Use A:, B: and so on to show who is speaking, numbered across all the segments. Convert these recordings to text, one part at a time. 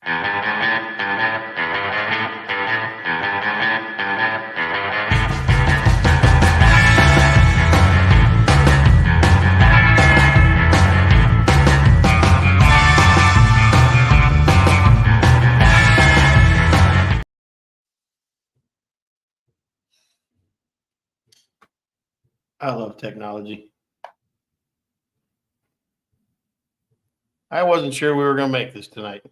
A: I love technology. I wasn't sure we were going to make this tonight.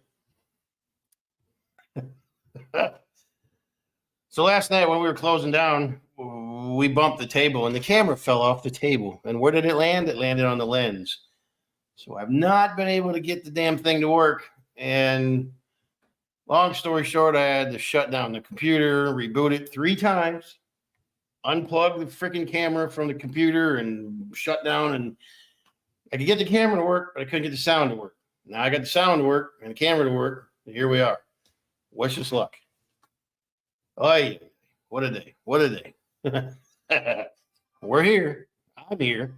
A: So last night when we were closing down, we bumped the table and the camera fell off the table. And where did it land? It landed on the lens. So I've not been able to get the damn thing to work. And long story short, I had to shut down the computer, reboot it 3 times, unplug the freaking camera from the computer and shut down. And I could get the camera to work, but I couldn't get the sound to work. Now I got the sound to work and the camera to work. And here we are. Wish us luck. Oh, what a day. What a day. We're here. I'm here.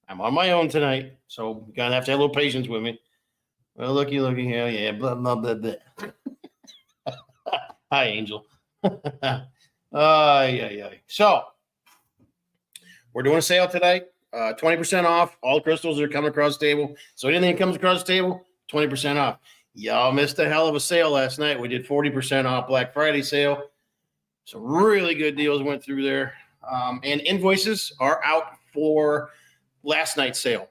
A: I'm on my own tonight. So you're going to have a little patience with me. Well, looky, hell yeah, blah, blah, blah, blah. Hi, Angel. Yeah. So we're doing a sale tonight. 20% off. All crystals are coming across the table. So anything that comes across the table, 20% off. Y'all missed a hell of a sale last night. We did 40% off Black Friday sale. Some really good deals went through there. And invoices are out for last night's sale.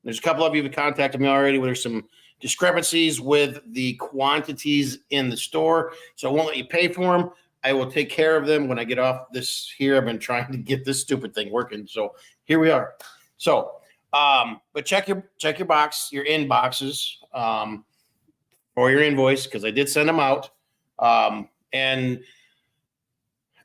A: There's a couple of you that contacted me already where there's some discrepancies with the quantities in the store. So I won't let you pay for them. I will take care of them when I get off this here. I've been trying to get this stupid thing working. So here we are. So, but check your box, your inboxes for your invoice, because I did send them out. And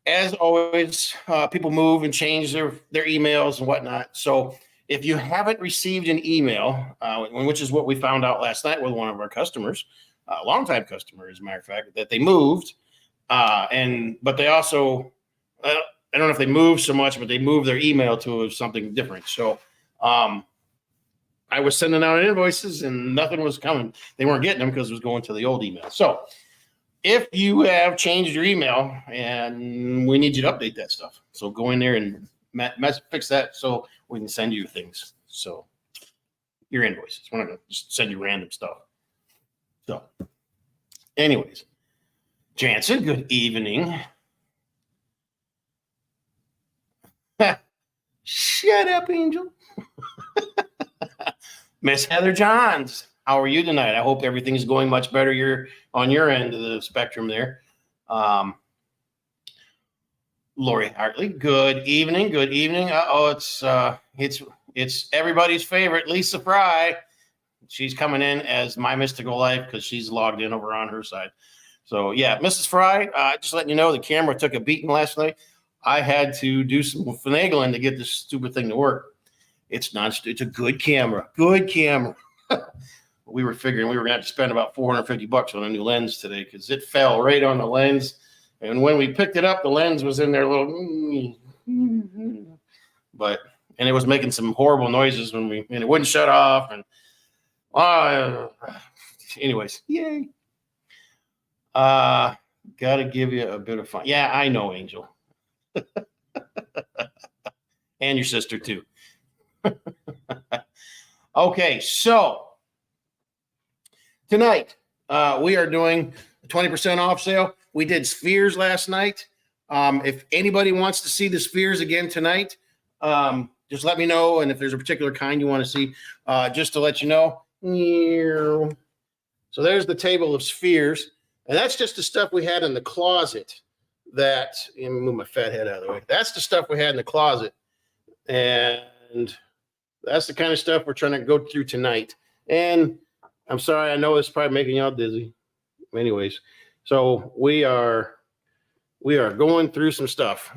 A: as always, people move and change their emails and whatnot. So if you haven't received an email, which is what we found out last night with one of our customers, a longtime customer, as a matter of fact, that they moved. But they also, I don't know if they moved so much, but they moved their email to something different. So I was sending out invoices and nothing was coming. They weren't getting them because it was going to the old email. So if you have changed your email, and we need you to update that stuff. So go in there and fix that so we can send you things. So your invoices. We're not going to just send you random stuff. So anyways, Jansen, good evening. Shut up, Angel. Miss Heather Johns, how are you tonight? I hope everything's going much better. You're on your end of the spectrum there. Lori Hartley, good evening. Good evening. It's everybody's favorite, Lisa Fry. She's coming in as My Mystical Life because she's logged in over on her side. So yeah, Mrs. Fry, just letting you know the camera took a beating last night. I had to do some finagling to get this stupid thing to work. It's a good camera. Good camera. We were figuring we were going to have to spend about $450 on a new lens today because it fell right on the lens. And when we picked it up, the lens was in there and it was making some horrible noises and it wouldn't shut off. And anyways, yay. Got to give you a bit of fun. Yeah, I know, Angel. And your sister too. Okay, so tonight we are doing a 20% off sale. We did spheres last night. If anybody wants to see the spheres again tonight, just let me know. And if there's a particular kind you want to see, just to let you know. So there's the table of spheres. And that's just the stuff we had in the closet that, let me move my fat head out of the way. That's the stuff we had in the closet. And that's the kind of stuff we're trying to go through tonight. And I'm sorry, I know it's probably making y'all dizzy. Anyways, so we are going through some stuff.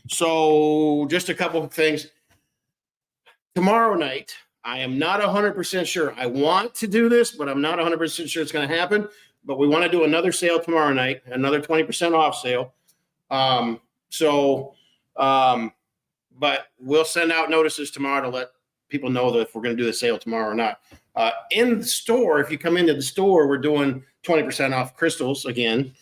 A: So just a couple of things. Tomorrow night, I am not 100% sure. I want to do this, but I'm not 100% sure it's going to happen. But we want to do another sale tomorrow night, another 20% off sale. But we'll send out notices tomorrow to let people know that if we're going to do the sale tomorrow or not. In the store, if you come into the store, we're doing 20% off crystals again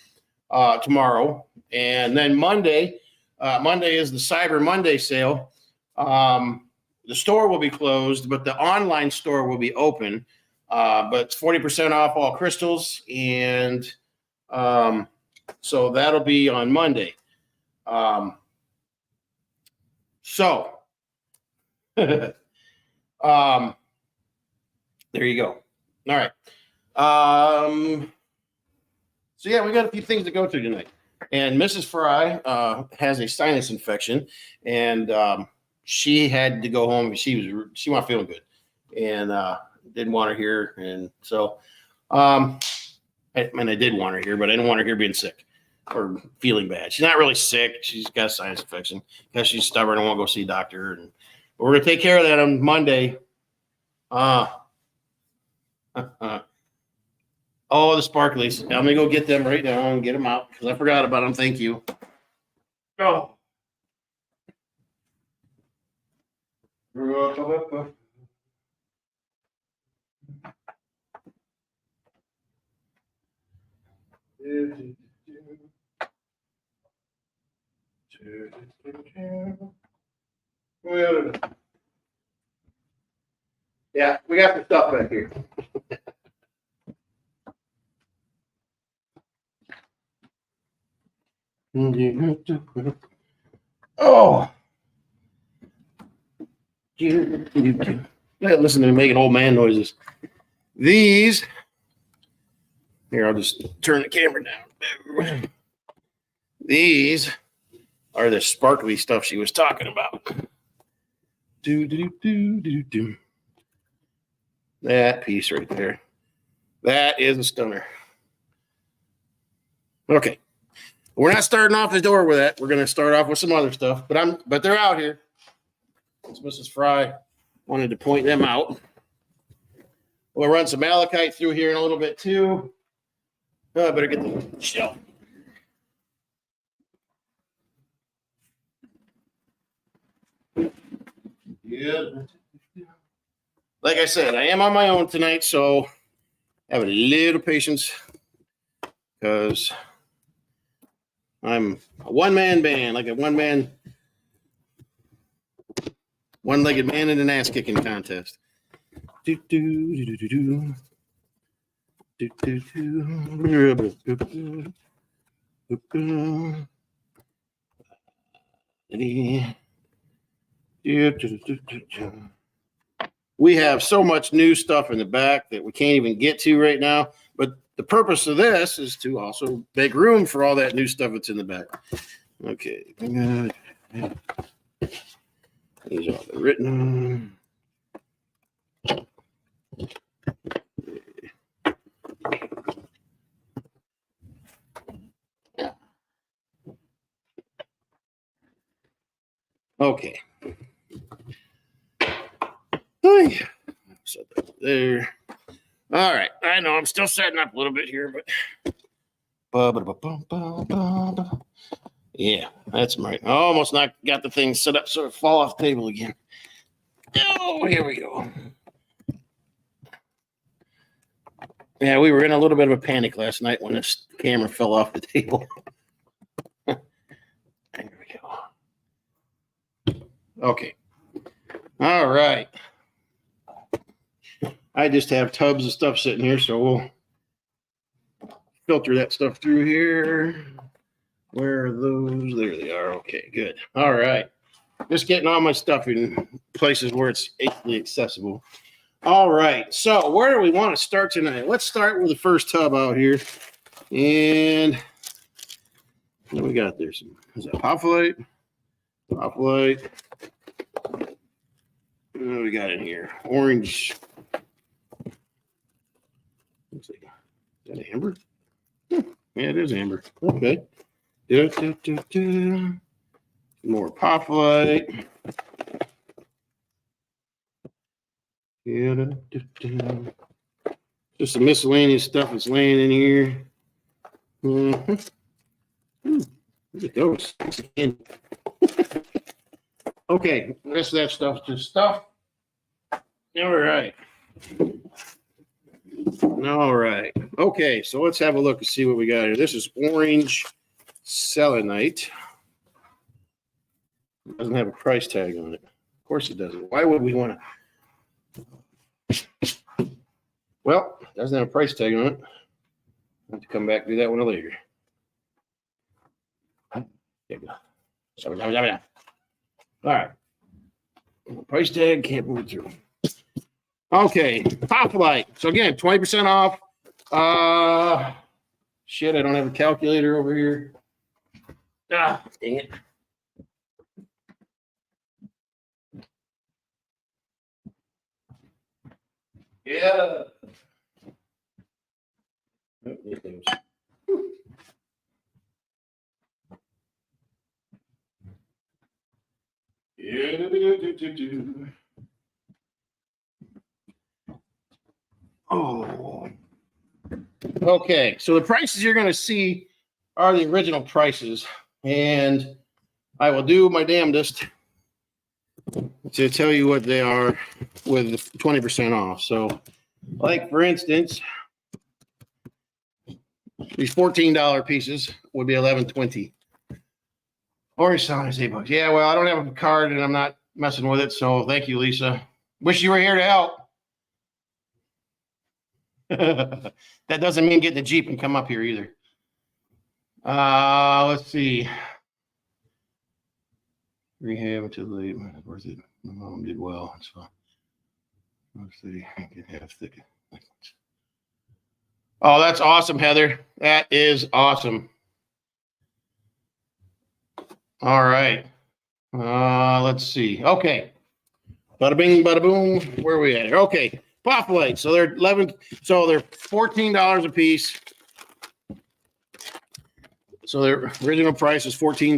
A: tomorrow. And then Monday is the Cyber Monday sale. The store will be closed, but the online store will be open. But it's 40% off all crystals. And so that'll be on Monday. So there you go. All right. So yeah, we got a few things to go through tonight. And Mrs. Fry has a sinus infection, and she had to go home. She wasn't feeling good, and didn't want her here. And so, I did want her here, but I didn't want her here being sick or feeling bad. She's not really sick. She's got a sinus infection because she's stubborn and won't go see a doctor. And we're gonna take care of that on Monday. Oh, the sparklies. I'm gonna go get them right now and get them out because I forgot about them. Thank you. Oh. Yeah, we got the stuff back here. Oh. Listen to me making old man noises. These, here, I'll just turn the camera down. These are the sparkly stuff she was talking about. That piece right there. That is a stunner. Okay. We're not starting off the door with that. We're going to start off with some other stuff, but they're out here. Mrs. Fry wanted to point them out. We'll run some malachite through here in a little bit too. Oh, I better get the shelf. Yeah. Like I said, I am on my own tonight, so have a little patience because I'm a one-man band, like a one-legged man in an ass-kicking contest. We have so much new stuff in the back that we can't even get to right now. But the purpose of this is to also make room for all that new stuff that's in the back. Okay. These are the written. Okay. Set that there. All right. I know I'm still setting up a little bit here, but yeah, that's right. I almost not got the thing set up so it fall off the table again. Oh, here we go. Yeah, we were in a little bit of a panic last night when this camera fell off the table. There we go. Okay. All right. I just have tubs of stuff sitting here, so we'll filter that stuff through here. Where are those? There they are. Okay, good. All right. Just getting all my stuff in places where it's easily accessible. All right. So where do we want to start tonight? Let's start with the first tub out here. And what we got there? Is that Populite? Populite. What do we got in here? Orange. Looks like, is that amber? Yeah, it is amber. Okay. More Populite. Just some miscellaneous stuff that's laying in here. Look at those. Okay, the rest of that stuff just stuff. All right. All right. Okay, so let's have a look and see what we got here. This is orange selenite. It doesn't have a price tag on it. Of course it doesn't. Why would we want to? Well, it doesn't have a price tag on it. I'll have to come back and do that one later. There you go. All right. Price tag can't move it through. Okay, Pop Light. So again, 20% off. Shit, I don't have a calculator over here. Ah, dang it. Yeah. Oh. Okay, so the prices you're going to see are the original prices, and I will do my damnedest to tell you what they are with 20% off. So, like for instance, these $14 pieces would be $11.20. Orange sign is $8. Yeah, well, I don't have a card and I'm not messing with it, so thank you, Lisa. Wish you were here to help. That doesn't mean get in the Jeep and come up here either. Let's see. Rehab until late. Worth it. My mom did well. So let's see. I can have thick. Oh, that's awesome, Heather. That is awesome. All right. Let's see. Okay. Bada bing, bada boom. Where are we at? Okay. Pop Lights. So they're they're $14 a piece. So their original price is $14.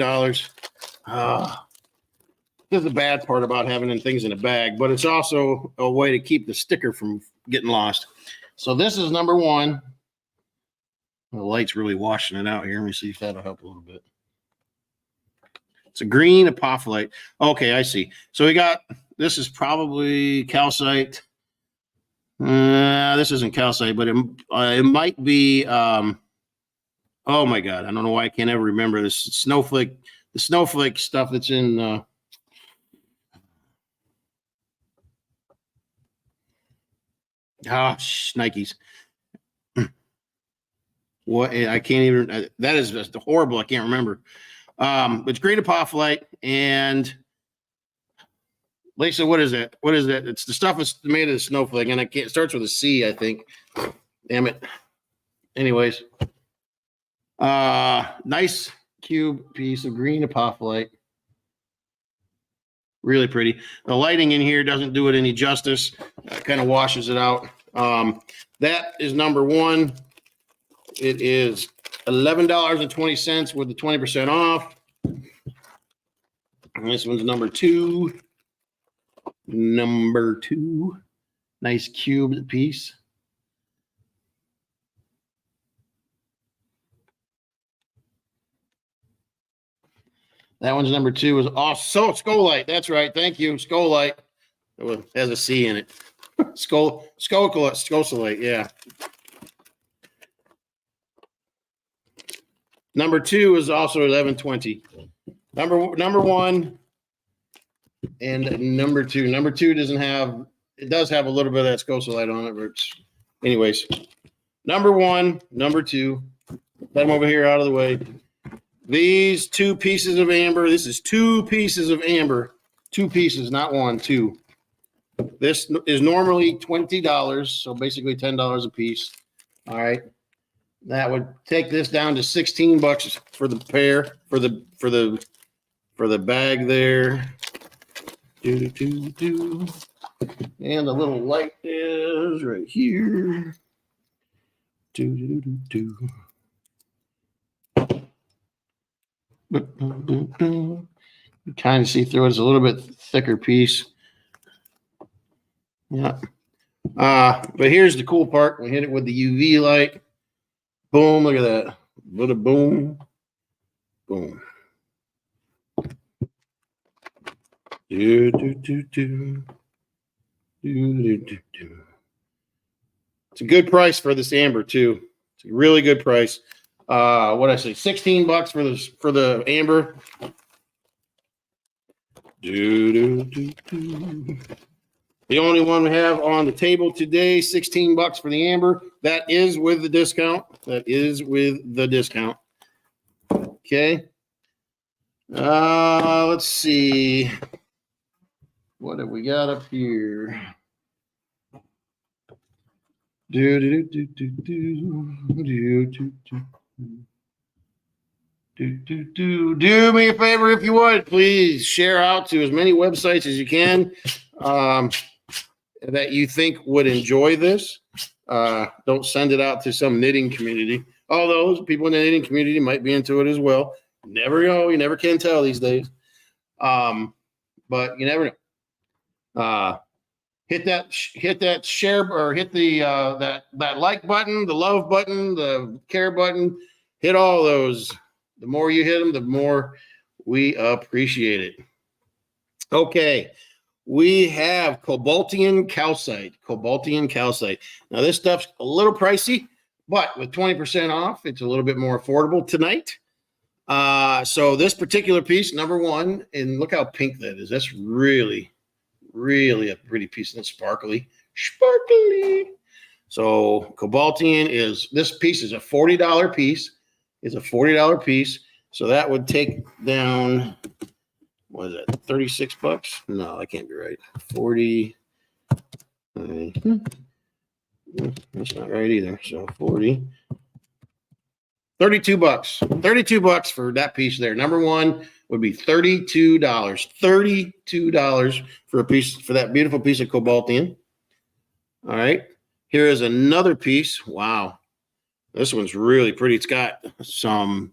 A: This is the bad part about having things in a bag, but it's also a way to keep the sticker from getting lost. So this is number one. The light's really washing it out here. Let me see if that'll help a little bit. It's a green apophyllite. Okay, I see. So we got, this is probably calcite. This isn't calcite, but it might be, oh my God, I don't know why I can't ever remember this snowflake, the snowflake stuff that's in, Nikes. What, I can't even, that is just horrible. I can't remember. It's green apophyllite. And Lisa, what is that? What is that? It's the stuff that's made of the snowflake, and it starts with a C, I think. Damn it. Anyways, nice cube piece of green apophyllite. Really pretty. The lighting in here doesn't do it any justice. Kind of washes it out. That is number one. It is $11.20 with the 20% off. And this one's number two. Number two. Nice cubed piece. That one's number two. Is so Skolite. That's right. Thank you. Skolite. It has a C in it. Skolite. Yeah. Number two is also $11.20. Number one and number two. Number two doesn't have. It does have a little bit of that Skolite on it, but anyways. Number one, number two. Put them over here out of the way. These two pieces of amber. This is two pieces of amber. Two pieces, not one, two. This is normally $20, so basically $10 a piece. All right. That would take this down to $16 for the pair, for the bag there. And the little light is right here. You kind of see through it. It's a little bit thicker piece. Yeah. But here's the cool part. We hit it with the UV light. Boom. Look at that. Little boom. Boom. You It's a good price for this amber too. It's a really good price. What did I say? $16 for the amber. The only one we have on the table today, $16 for the amber. That is with the discount. That is with the discount. Okay. Let's see. What have we got up here? Do me a favor if you would, please share out to as many websites as you can that you think would enjoy this. Don't send it out to some knitting community, although people in the knitting community might be into it as well. Never know. You never can tell these days. But you never know. Hit that share or hit the that like button, the love button, the care button. Hit all those. The more you hit them, the more we appreciate it. Okay, we have Cobaltian calcite. Cobaltian calcite. Now this stuff's a little pricey, but with 20% off, it's a little bit more affordable tonight. So this particular piece, number one, and look how pink that is. That's really, really a pretty piece. That's sparkly. So Cobaltian is, this piece is a $40 piece. It's a $40 piece. So that would take down, what is that, $36? No, that can't be right. 40. That's not right either. So 40. $32. $32 for that piece there. Number one would be $32. $32 for a piece, for that beautiful piece of Cobaltian. All right. Here is another piece. Wow. This one's really pretty. It's got some,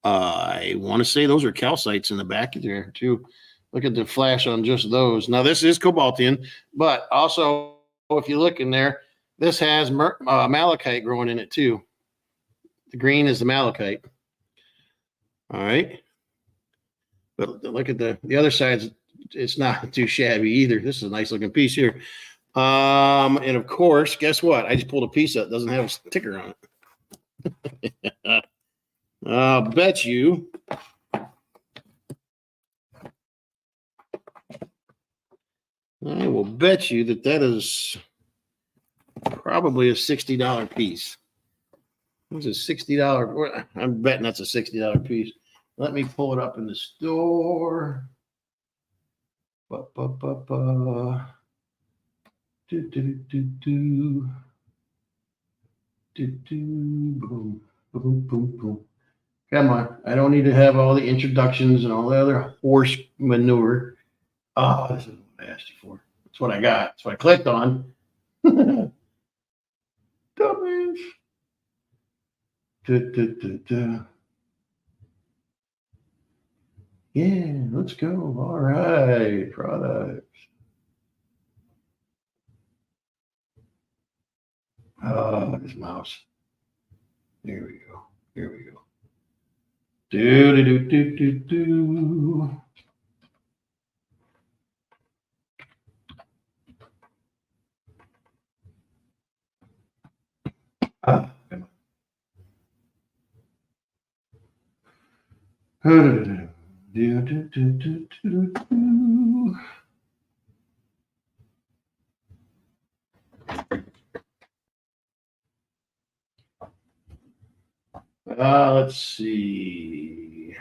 A: I want to say those are calcites in the back there too. Look at the flash on just those. Now this is Cobaltian, but also if you look in there, this has malachite growing in it too. The green is the malachite. All right. But look at the other side. It's not too shabby either. This is a nice looking piece here. And of course, guess what? I just pulled a piece that doesn't have a sticker on it. I'll bet you. I will bet you that is probably a $60 piece. It's a $60. I'm betting that's a $60 piece. Let me pull it up in the store. Boom. Come on. I don't need to have all the introductions and all the other horse manure. Oh, this is what I asked you for. That's what I got. That's what I clicked on. Dumbass. Yeah, let's go. All right. Products. Oh, this mouse. There we go. Here we go. Do. Come on. Let's see.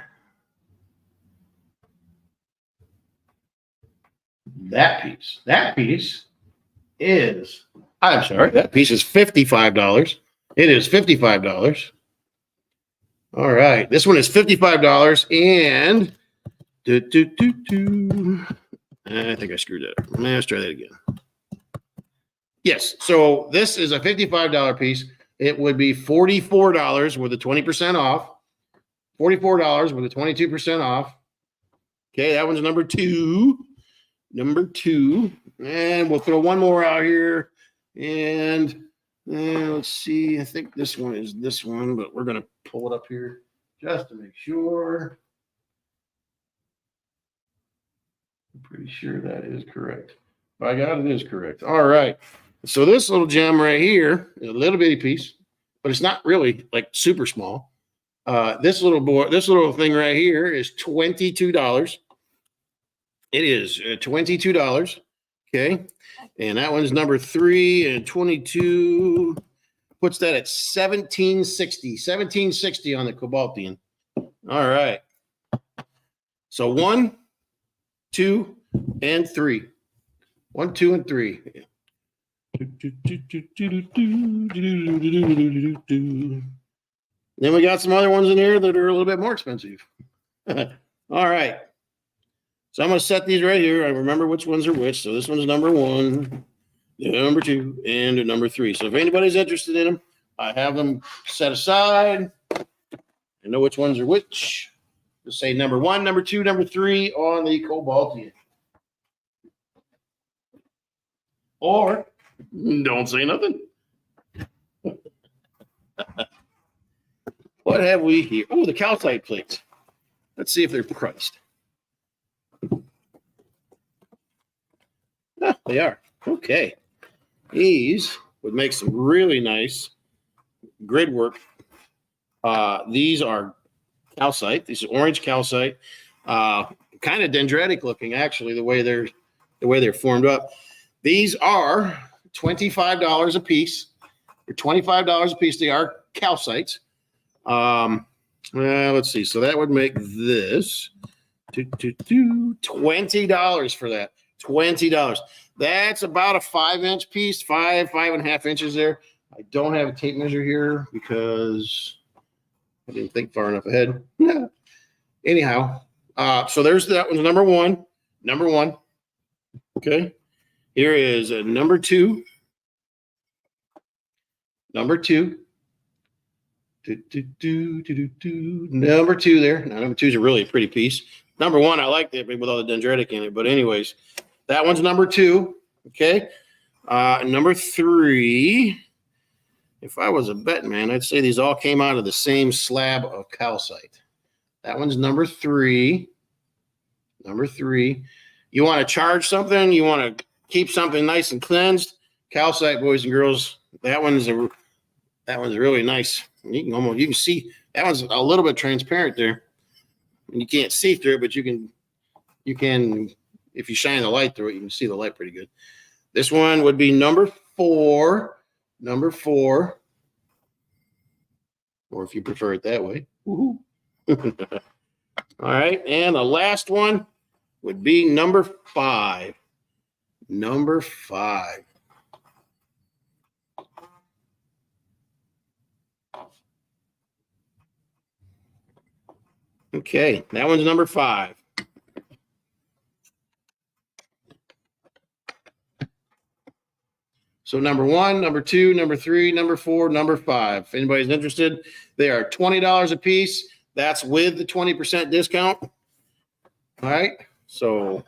A: That piece is, I'm sorry, that piece is $55. It is $55. All right. This one is $55 and I think I screwed that up. Let's try that again. Yes. So this is a $55 piece. It would be $44 with a 20% off. $44 with a 22% off. Okay, that one's number two. Number two. And we'll throw one more out here. And let's see. I think this one is this one, but we're going to pull it up here just to make sure. I'm pretty sure that is correct. By God, it is correct. All right. So this little gem right here is a little bitty piece, but it's not really like super small. This little thing right here is $22. It is $22. Okay. And that one's number 3, and 22 puts that at 1760 on the Cobaltian. All right. So 1, 2, and 3. 1, 2, and 3. Then we got some other ones in here that are a little bit more expensive. All right. So I'm going to set these right here. I remember which ones are which. So this one's number 1, number 2, and number 3. So if anybody's interested in them, I have them set aside. I know which ones are which. Just say number 1, number 2, number 3 on the Cobaltian. Or don't say nothing. What have we here? Oh, the calcite plates. Let's see if they're priced. Ah, they are. Okay. These would make some really nice grid work. These are calcite. These are orange calcite. Kind of dendritic looking, actually, the way they're formed up. These are $25 a piece. For $25 a piece, they are calcites. Let's see. So that would make this $20 for that. $20. That's about a 5-inch piece, 5.5 inches there. I don't have a tape measure here because I didn't think far enough ahead. Anyhow, so there's that one's number 1. Number 1. Okay. Here is a number 2. Number 2. Number 2 there. Now, number 2 is a really pretty piece. Number 1, I like that with all the dendritic in it. But anyways, that one's number 2. Okay. Number 3. If I was a betting man, I'd say these all came out of the same slab of calcite. That one's number 3. Number 3. You want to charge something? You want to keep something nice and cleansed? Calcite, boys and girls. That one's really nice. You can see that one's a little bit transparent there. And you can't see through it, but you can if you shine the light through it, you can see the light pretty good. This one would be number 4. Number 4. Or if you prefer it that way. All right. And the last one would be number 5. Number 5. Okay, that one's number 5. So number 1, number 2, number 3, number 4, number 5. If anybody's interested, they are $20 a piece. That's with the 20% discount. All right. So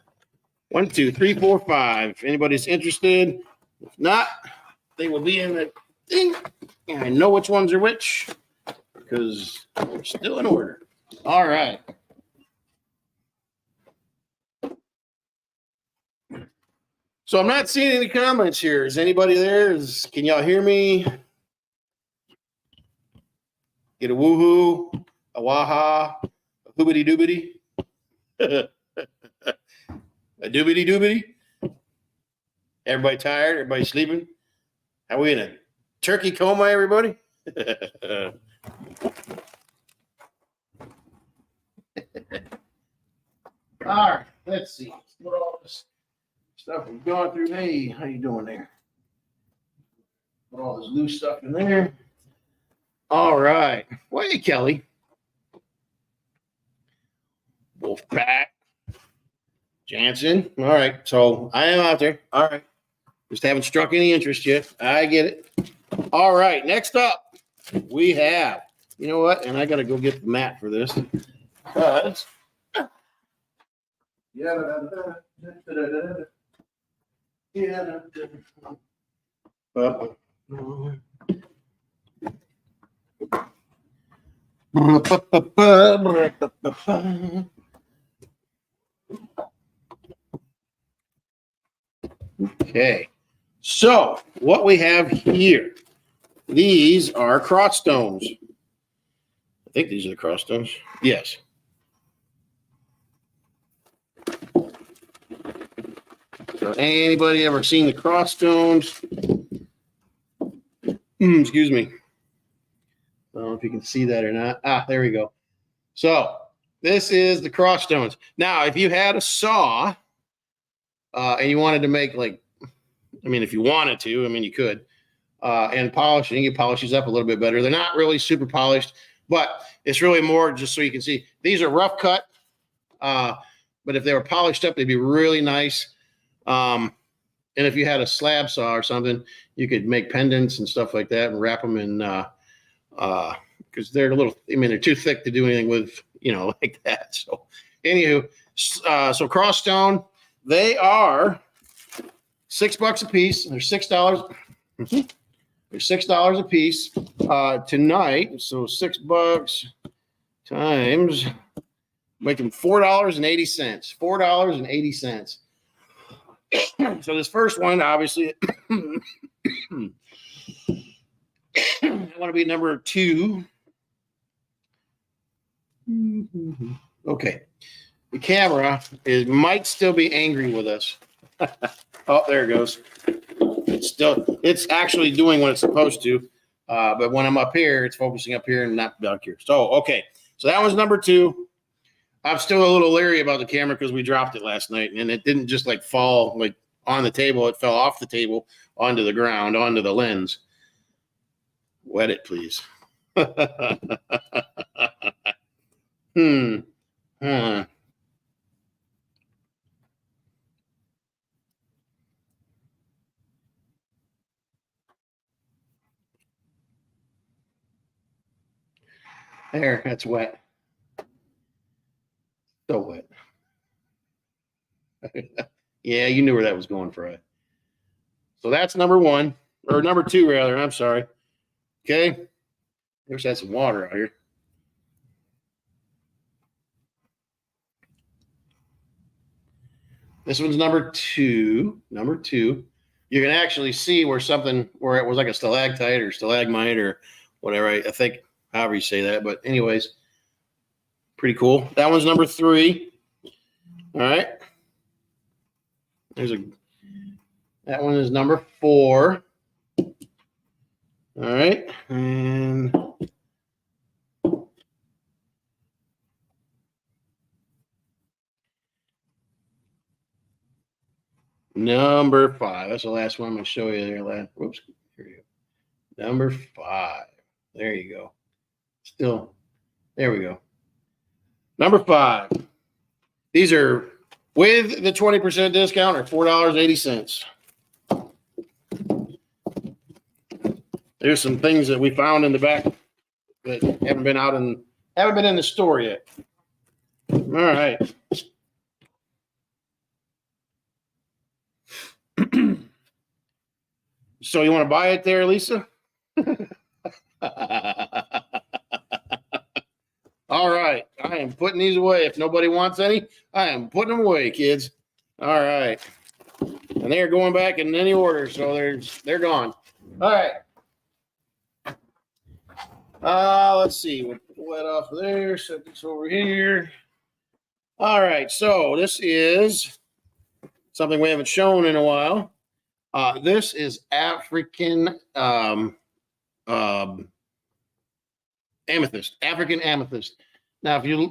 A: 1, 2, 3, 4, 5. If anybody's interested, if not, they will be in the thing. And I know which ones are which because they're still in order. All right. So I'm not seeing any comments here. Is anybody there? Can y'all hear me? Get a woohoo, a waha, a hoobity doobity, a doobity doobity. Everybody tired? Everybody sleeping? Are we in a turkey coma, everybody? All right, let's see. Let's put all this stuff we've gone through. Hey, how you doing there? Put all this loose stuff in there. All right. Well, hey, Kelly. Wolfpack. Jansen. All right. So I am out there. All right. Just haven't struck any interest yet. I get it. All right. Next up, we have, you know what? And I got to go get the mat for this. Because. Okay, so what we have here, these are cross stones. I think these are the cross stones. Yes. So anybody ever seen the cross stones? Excuse me. I don't know if you can see that or not. Ah, there we go. So this is the cross stones. Now, if you had a saw and you wanted to make if you wanted to, you could, and polishing, you polish these up a little bit better. They're not really super polished, but it's really more just so you can see. These are rough cut, but if they were polished up, they'd be really nice. And if you had a slab saw or something, you could make pendants and stuff like that and wrap them in, because they're a little, they're too thick to do anything with, like that. So anywho, so cross stone, they are $6 a piece. They're $6. They're $6 a piece tonight. So $6 times, make them $4.80. $4.80. So this first one, obviously, I want to be number 2. Okay. The camera might still be angry with us. Oh, there it goes. It's actually doing what it's supposed to. But when I'm up here, it's focusing up here and not down here. So, okay. So that was number 2. I'm still a little leery about the camera because we dropped it last night and it didn't just fall on the table. It fell off the table onto the ground, onto the lens. Wet it, please. There, that's wet. So wet. Yeah, you knew where that was going, Fred. So that's number 1, or number 2, rather. I'm sorry. Okay. There's had some water out here. This one's number 2. Number 2. You can actually see where it was like a stalactite or stalagmite or whatever. I think, however you say that. But anyways, pretty cool. That one's number 3. All right. That one is number 4. All right. And number 5. That's the last one I'm going to show you there. Whoops. Here you go. Number 5. There you go. Still, there we go. Number 5. These are with the 20% discount, or $4.80. There's some things that we found in the back that haven't been in the store yet. All right. So you want to buy it there, Lisa? All right. I am putting these away. If nobody wants any, I am putting them away, kids. All right. And they are going back in any order, so they're gone. All right. Let's see. We'll pull that off of there. Set this over here. All right. So this is something we haven't shown in a while. This is African amethyst. African amethyst. Now, it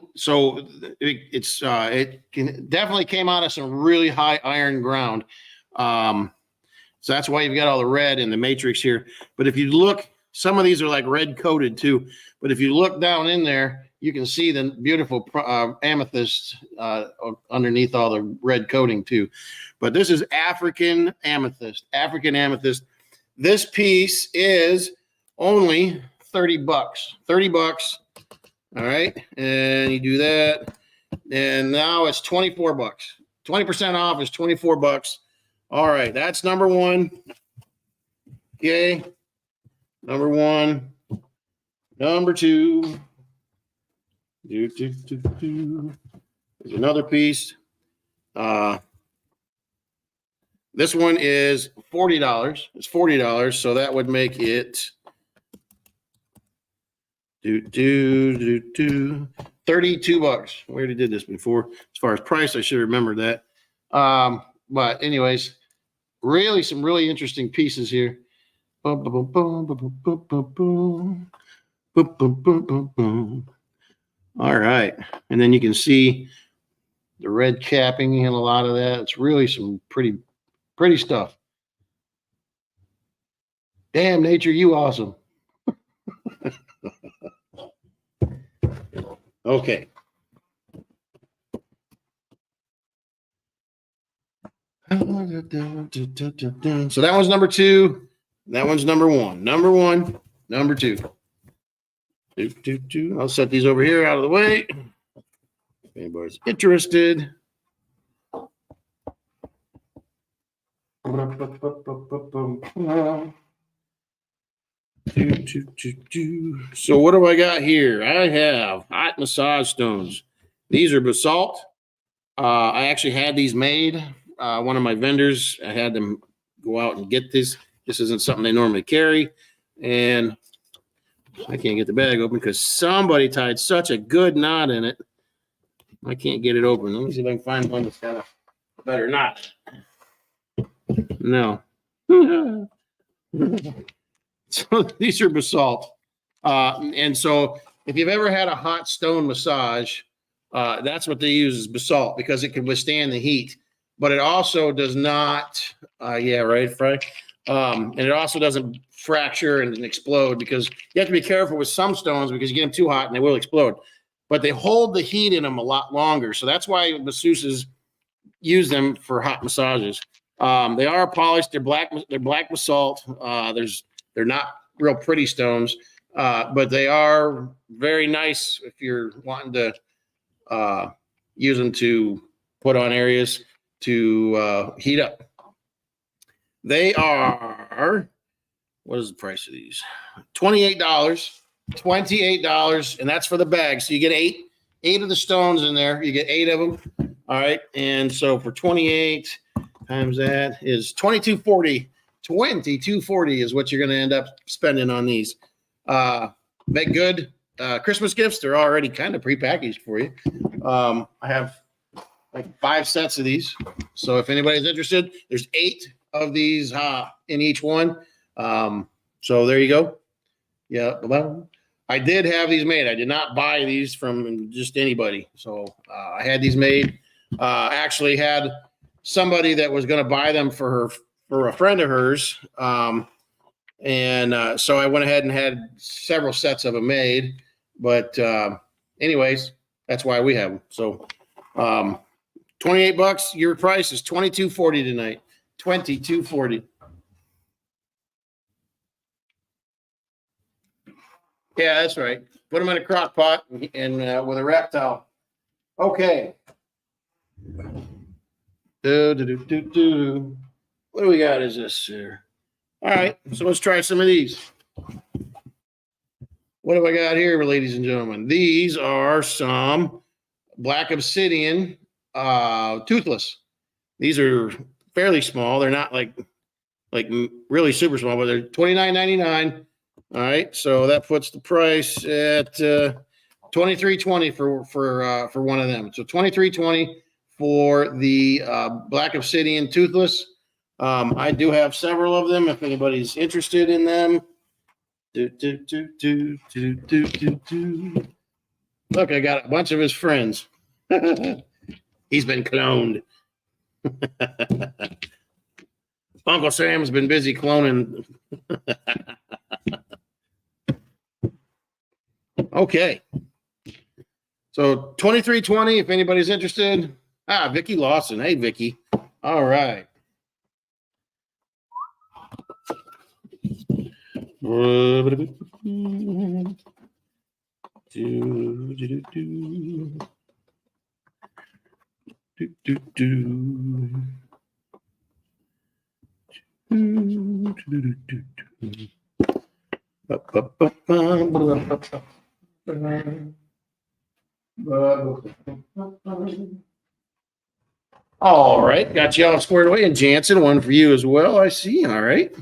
A: definitely came out of some really high iron ground. So that's why you've got all the red in the matrix here. But if you look, some of these are like red coated too. But if you look down in there, you can see the beautiful amethyst underneath all the red coating too. But this is African amethyst. African amethyst. This piece is only $30. $30. All right. And you do that. And now it's $24. 20% off is $24. All right. That's number 1. Okay. Number 1. Number 2. There's another piece. This one is $40. It's $40, so that would make it 32 bucks. We already did this before. As far as price, I should remember that. But anyways, really some really interesting pieces here. Boom, boom, boom, boom, boom, boom, boom, boom. Boom, boom, boom, boom, boom. All right. And then you can see the red capping and a lot of that. It's really some pretty stuff. Damn, nature, you awesome. Okay. So that one's number 2. That one's number 1. Number 1, number 2. I'll set these over here out of the way. If anybody's interested. So what do I got here? I have hot massage stones. These are basalt. I actually had these made. One of my vendors, I had them go out and get this. This isn't something they normally carry. And I can't get the bag open because somebody tied such a good knot in it. I can't get it open. Let me see if I can find one that's got a better knot. No. So these are basalt. And so if you've ever had a hot stone massage, that's what they use is basalt because it can withstand the heat. But it also does not, yeah, right, Frank? And it also doesn't fracture and explode because you have to be careful with some stones because you get them too hot and they will explode. But they hold the heat in them a lot longer. So that's why masseuses use them for hot massages. They are polished. They're black basalt. They're not real pretty stones, but they are very nice if you're wanting to use them to put on areas to heat up. They are, what is the price of these? $28. $28, and that's for the bag. So you get eight of the stones in there. You get 8 of them. All right. And so for 28 times that is $22.40. $22.40 is what you're going to end up spending on these. Make good Christmas gifts. They're already kind of prepackaged for you. I have like 5 sets of these. So if anybody's interested, there's 8 of these in each one. So there you go. Yeah. Well, I did have these made. I did not buy these from just anybody. So I had these made. I actually had somebody that was going to buy them for a friend of hers. So I went ahead and had several sets of them made. But anyways, that's why we have them. So $28. Your price is $22.40 tonight. $22.40. Yeah, that's right. Put them in a crock pot and with a wrap towel. Okay. What do we got? Is this here? All right. So let's try some of these. What have I got here, ladies and gentlemen? These are some black obsidian toothless. These are fairly small. They're not like really super small, but they're $29.99. All right, so that puts the price at $23.20 for one of them. So $23.20 for the black obsidian toothless. I do have several of them if anybody's interested in them. Look, I got a bunch of his friends. He's been cloned. Uncle Sam's been busy cloning. Okay. So $23.20 if anybody's interested. Vicky Lawson. Hey, Vicky. All right. All right, got you all squared away. And Jansen, one for you as well, I see. All right.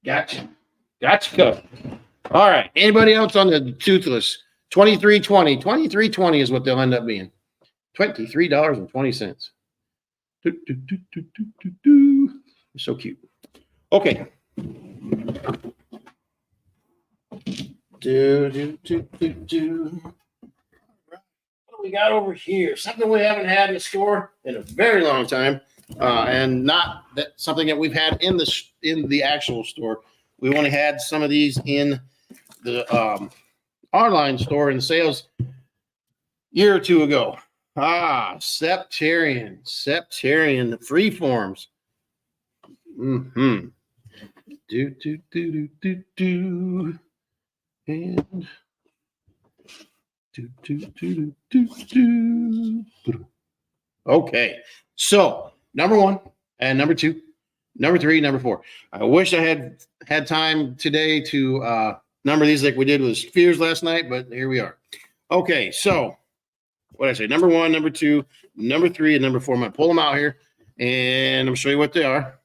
A: Gotcha. Gotcha covered. All right. Anybody else on the toothless? 23.20. 23.20 is what they'll end up being. $23.20. So cute. Okay. What do we got over here? Something we haven't had in the store in a very long time, and not that something that we've had in the actual store. We only had some of these in the online store in sales a year or two ago. Septarian freeforms. And okay, so number 1 and number 2, number 3, number 4. I wish I had time today to number these like we did with Spheres last night, but here we are. Okay, so what did I say? Number 1, number 2, number 3, and number 4. I'm gonna pull them out here and I'm gonna show you what they are.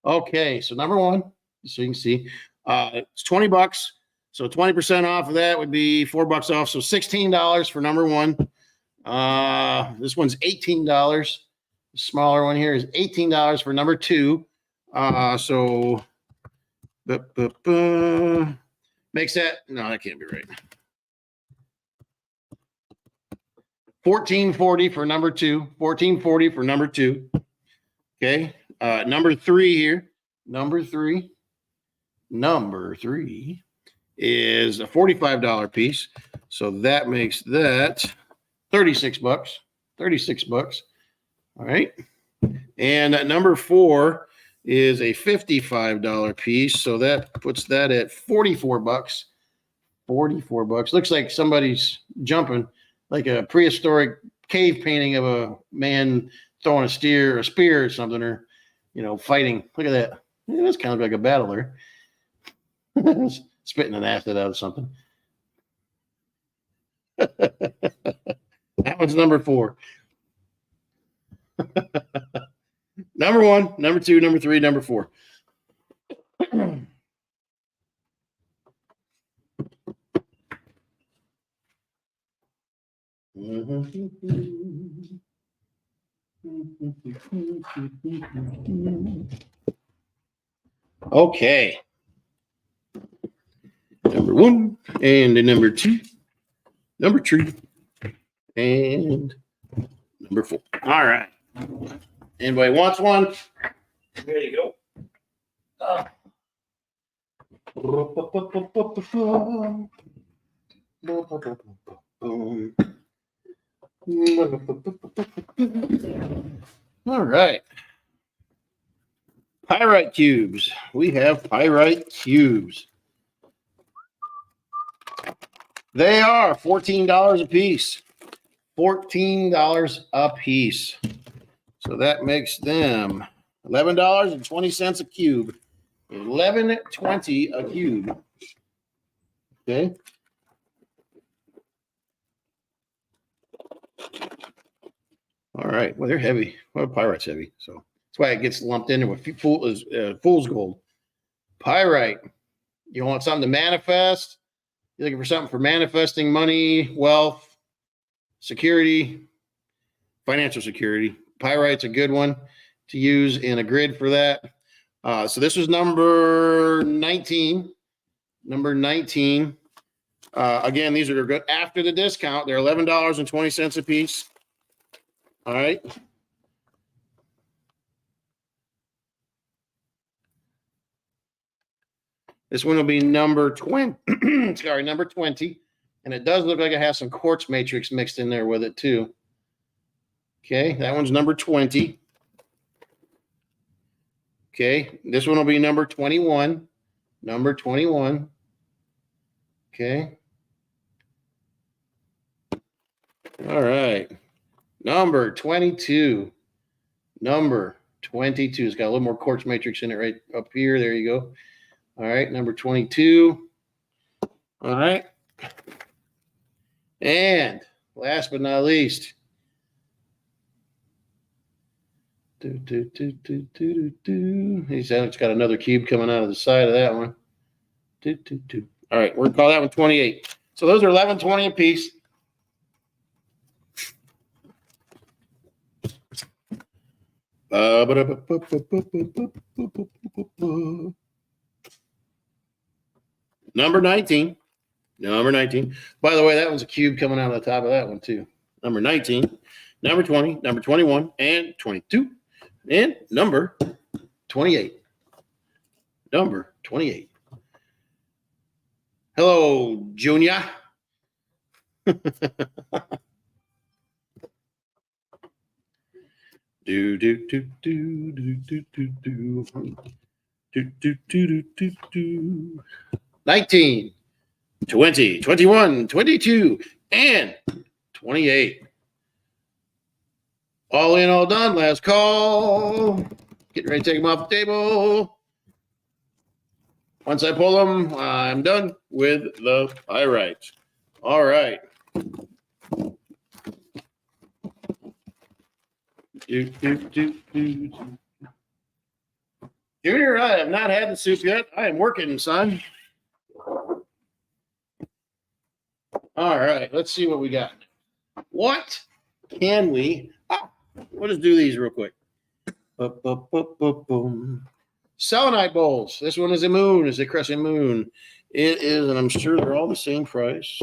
A: Okay, so number 1, so you can see, it's $20. So 20% off of that would be $4 off. So $16 for number 1. This one's $18. The smaller one here is $18 for number 2. So makes that, no, that can't be right. $14.40 for number 2. $14.40 for number 2. Okay. Number 3 here. Number 3 is a $45 piece. So that makes that $36. $36. All right. And number 4 is a $55 piece. So that puts that at $44. $44. Looks like somebody's jumping, like a prehistoric cave painting of a man throwing a spear or something, or, fighting. Look at that. Yeah, that's kind of like a battler. Spitting an acid out of something. That one's number 4. Number 1, number 2, number 3, number 4. Okay. Number 1 and number 2, number 3, and number 4. All right. Anybody wants one? There you go. All right. Pyrite cubes. We have pyrite cubes. They are $14 a piece. $14 a piece. So that makes them $11.20 a cube. $11.20 a cube. Okay. All right. Well, they're heavy. Well, pyrite's heavy. So that's why it gets lumped in with fool's gold. Pyrite. You want something to manifest? You're looking for something for manifesting money, wealth, security, financial security. Pyrite's a good one to use in a grid for that. So this was number 19. Number 19. Again, these are good after the discount. They're $11.20 a piece. All right. This one will be number 20. Sorry, number 20. And it does look like it has some quartz matrix mixed in there with it too. Okay, that one's number 20. Okay, this one will be number 21. number 21. Okay. All right. Number 22. Number 22. It's got a little more quartz matrix in it right up here. There you go. All right. Number 22. All right. And last but not least. He said it's got another cube coming out of the side of that one. All right. We're going to call that one 28. So those are 11.20 a piece. Number 19. Number 19. By the way, that one's a cube coming out of the top of that one, too. Number 19, number 20, number 21, and 22, and number 28. Number 28. Hello, Junior. Do do do do do do do do do do do do do 19, 20, 21, 22, and 28. All in, all done. Last call. Getting ready to take them off the table. Once I pull them, I'm done with the pyrites. All right. Junior, I have not had the soup yet. I am working, son. All right, let's see what we got. What can we? We'll just do these real quick. Selenite bowls. This one is a moon. It's a crescent moon. It is, and I'm sure they're all the same price.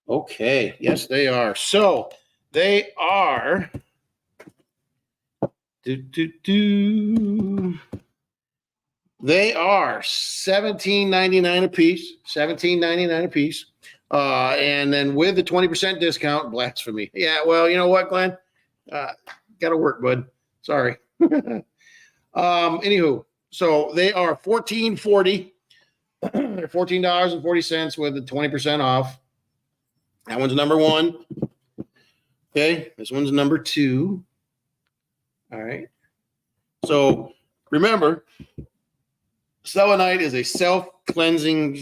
A: Okay. Yes, they are. So they are. They are $17.99 a piece. $17.99 a piece. And then with the 20% discount, blasphemy. Yeah, well, you know what, Glenn? Got to work, bud. Sorry. Anywho, so they are $14.40. They're $14.40 with the 20% off. That one's number 1. Okay, this one's number 2. All right. So remember, selenite is a self-cleansing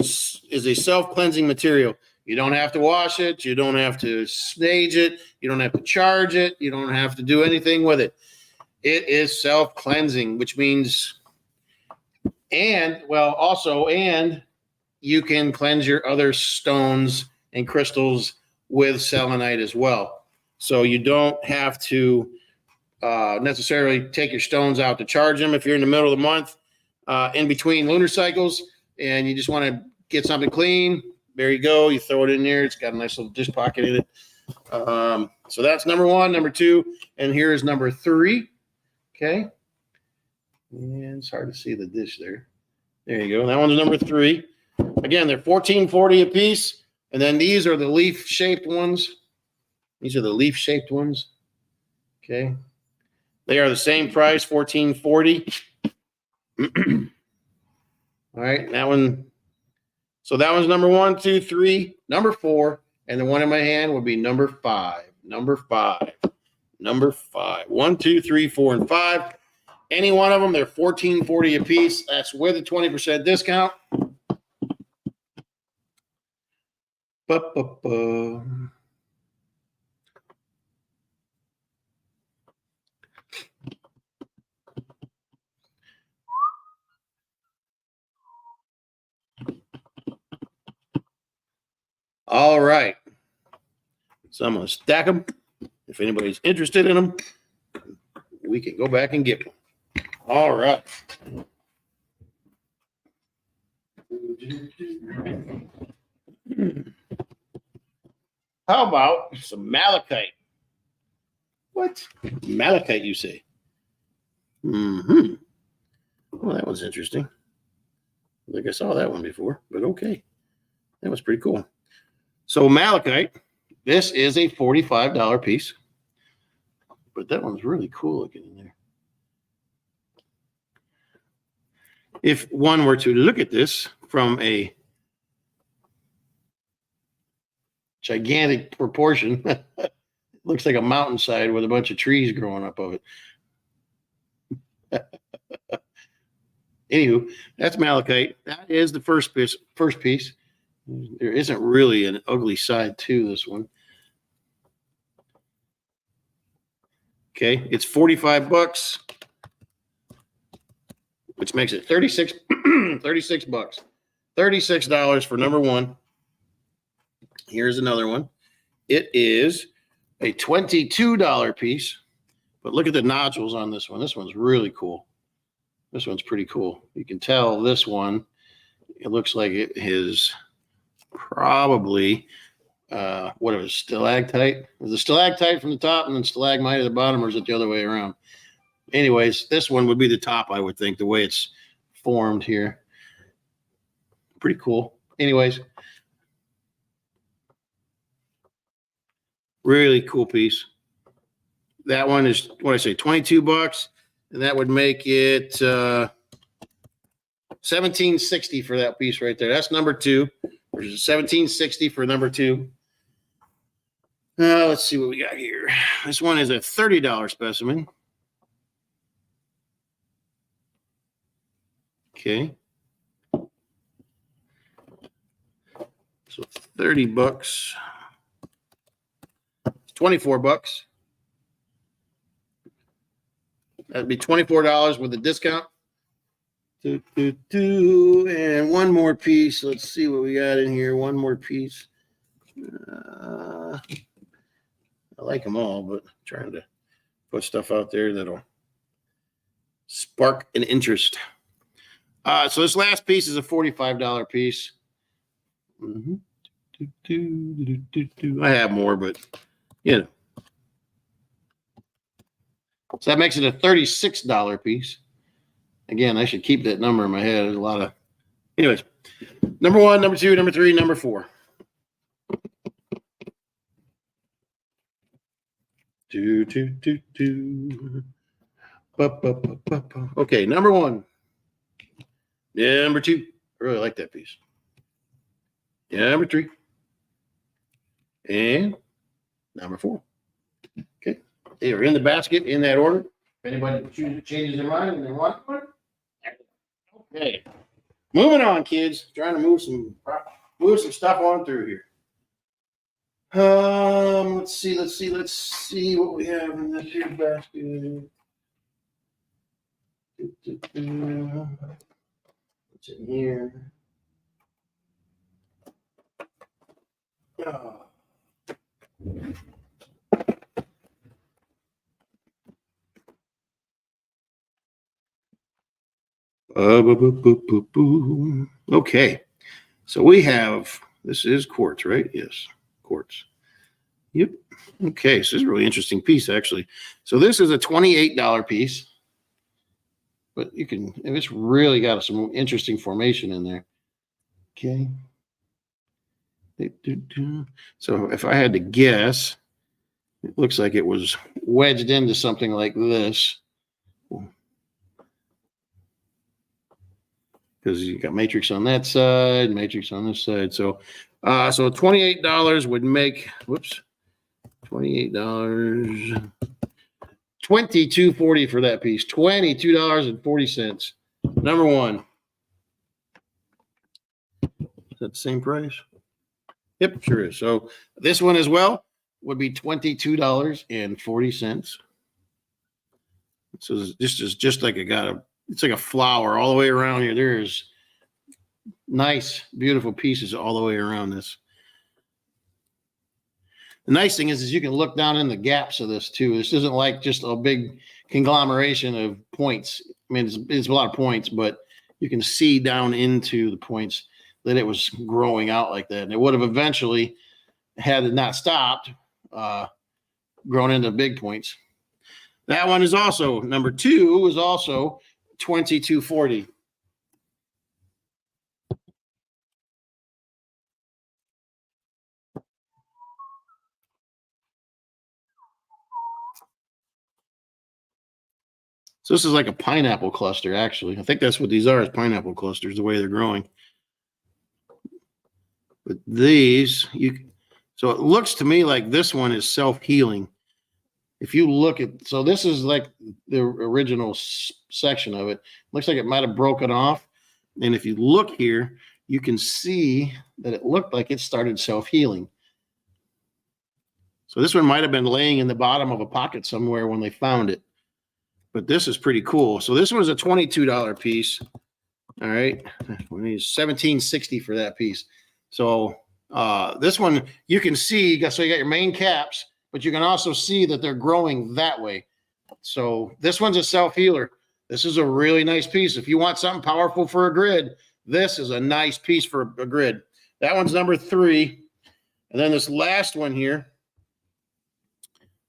A: material. You don't have to wash it. You don't have to stage it. You don't have to charge it. You don't have to do anything with it. It is self-cleansing, which means, and you can cleanse your other stones and crystals with selenite as well. So you don't have to necessarily take your stones out to charge them if you're in the middle of the month, in between lunar cycles, and you just want to get something clean. There you go. You throw it in there. It's got a nice little dish pocket in it. So that's number 1, number 2, and here is number 3. Okay. And it's hard to see the dish there. There you go. That one's number 3. Again, they're $14.40 a piece. And then these are the leaf-shaped ones. These are the leaf-shaped ones. Okay. They are the same price, $14.40. All right. That one. So that one's number 1, 2, 3, number 4. And the one in my hand would be number 5. Number 5. Number 5. 1, 2, 3, 4, and 5. Any one of them, they're $14.40 a piece. That's with a 20% discount. All right. So I'm going to stack them. If anybody's interested in them, we can go back and get them. All right. How about some malachite? What? Malachite, you say? Mm-hmm. Well, that was interesting. I think I saw that one before, but okay. That was pretty cool. So malachite, this is a $45 piece. But that one's really cool looking in there. if one were to look at this from a gigantic proportion, it looks like a mountainside with a bunch of trees growing up of it. Anywho, that's malachite. That is the first piece. There isn't really an ugly side to this one. Okay, it's 45 bucks, which makes it 36 bucks. $36 for number one. Here's another one. It is a $22 piece, but look at the nodules on this one. This one's really cool. This one's pretty cool. You can tell this one, it looks like it is probably what it was, stalactite. Is it stalactite from the top and then stalagmite at the bottom, or is it the other way around? Anyways, this one would be the top, I would think, the way it's formed here. Pretty cool. Anyways, really cool piece. That one is, what I say, 22 bucks, and that would make it $17.60 for that piece right there. That's number two. There's $17.60 for number two. Let's see what we got here. This one is a $30 specimen. Okay. So 30 bucks. 24 bucks. That'd be $24 with a discount. And one more piece. Let's see what we got in here. One more piece. I like them all, but I'm trying to put stuff out there that'll spark an interest. So this last piece is a $45 piece. I have more, but you know. So that makes it a $36 piece. Again, I should keep that number in my head. There's a lot of, anyways. Number one, number two, number three, number four. Okay, number one. Number two. I really like that piece. Number three. And number four. Okay. They are in the basket in that order. If anybody changes their mind and they want one. Okay. Moving on, kids. Trying to move some stuff on through here. Let's see what we have in this here basket. What's in here? Oh. Okay, so we have, this is quartz, right? Yes, quartz. Yep. Okay, so this is a really interesting piece, actually. So this is a $28 piece, but you can, it's really got some interesting formation in there. Okay. So if I had to guess, it looks like it was wedged into something like this. Because you got matrix on that side, matrix on this side. So so $28 would make, whoops, $28, $22.40 for that piece. $22.40. Number one. Is that the same price? Yep, sure is. So this one as well would be $22.40. So this is just like it's like a flower all the way around here. There's nice, beautiful pieces all the way around this. The nice thing is you can look down in the gaps of this too. This isn't like just a big conglomeration of points. I mean, it's a lot of points, but you can see down into the points that it was growing out like that. And it would have eventually, had it not stopped, grown into big points. That one is also, number two is also $22.40. So this is like a pineapple cluster, actually. I think that's what these are, is pineapple clusters, the way they're growing. But these, so it looks to me like this one is self-healing. If you look at, so this is like the original section of it. Looks like it might have broken off. And if you look here, you can see that it looked like it started self-healing. So this one might have been laying in the bottom of a pocket somewhere when they found it. But this is pretty cool. So this was a $22 piece. All right. We need $17.60 for that piece. So this one, you can see, so you got your main caps, but you can also see that they're growing that way. So this one's a self-healer. This is a really nice piece. If you want something powerful for a grid, this is a nice piece for a grid. That one's number 3. And then this last one here,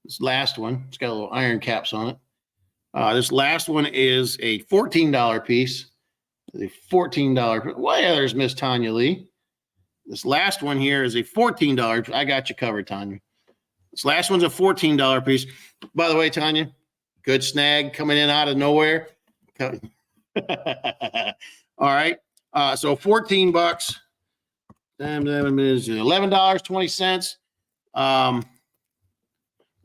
A: it's got a little iron caps on it. This last one is a $14 piece. A $14. Well, yeah, there's Miss Tanya Lee. This last one here is a $14. I got you covered, Tanya. This last one's a $14 piece. By the way, Tanya, good snag coming in out of nowhere. All right. So 14 bucks. $11.20.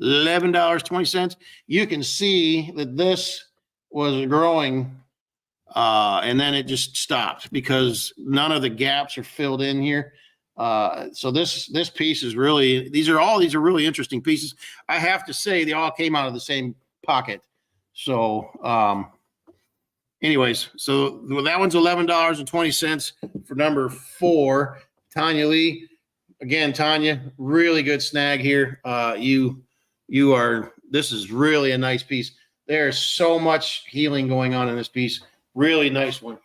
A: $11.20. You can see that this was growing, and then it just stopped because none of the gaps are filled in here. So this piece is really, these are really interesting pieces. I have to say they all came out of the same pocket. So anyways, so that one's $11.20 for number 4. Tanya Lee. Again, Tanya, really good snag here. This is really a nice piece. There's so much healing going on in this piece. Really nice one.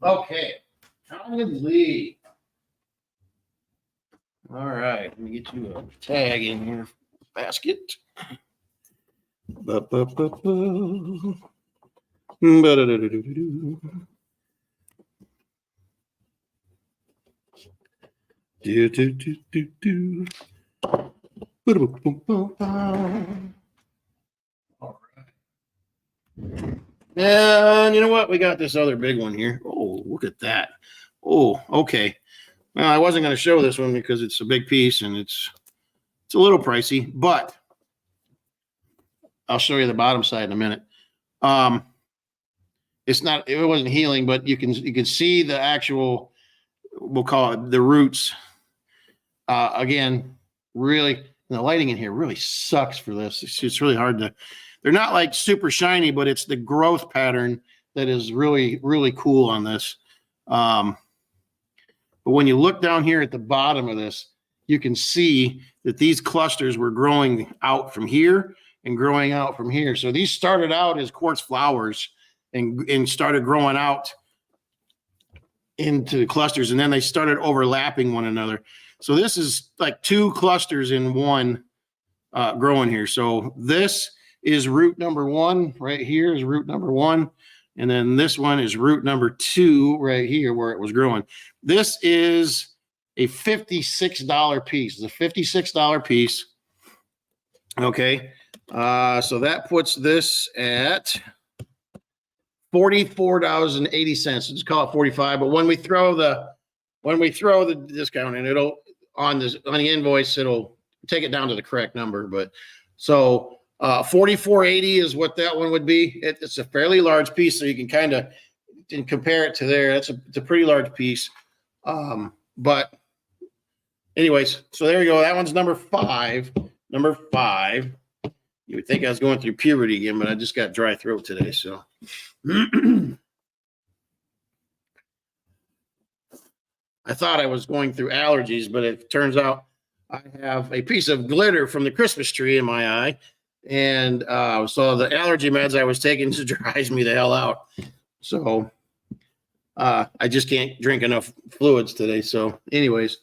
A: Okay. Tanya Lee. All right. Let me get you a tag in here. Basket. All right. And you know what? We got this other big one here. Oh, look at that. Oh, okay. Well, I wasn't going to show this one because it's a big piece and it's a little pricey, but I'll show you the bottom side in a minute. It wasn't healing, but you can see the actual, we'll call it the roots. Again, really, the lighting in here really sucks for this. It's really hard to, they're not like super shiny, but it's the growth pattern that is really, really cool on this. But when you look down here at the bottom of this, you can see that these clusters were growing out from here and growing out from here. So these started out as quartz flowers and started growing out into the clusters, and then they started overlapping one another. So this is like 2 clusters in one growing here. So this is root number 1 right here is root number 1. And then this one is root number 2 right here where it was growing. This is a $56 piece. It's a $56 piece. Okay. So that puts this at $44.80. Let's call it 45. But when we throw the discount in, it'll on the invoice, it'll take it down to the correct number. But so $44.80 is what that one would be. It's a fairly large piece, so you can kind of compare it to there. It's a pretty large piece. But anyways, so there you go. That one's number 5. Number 5. You would think I was going through puberty again, but I just got dry throat today. So I thought I was going through allergies, but it turns out I have a piece of glitter from the Christmas tree in my eye. And so the allergy meds I was taking just dries me the hell out. So I just can't drink enough fluids today. So anyways,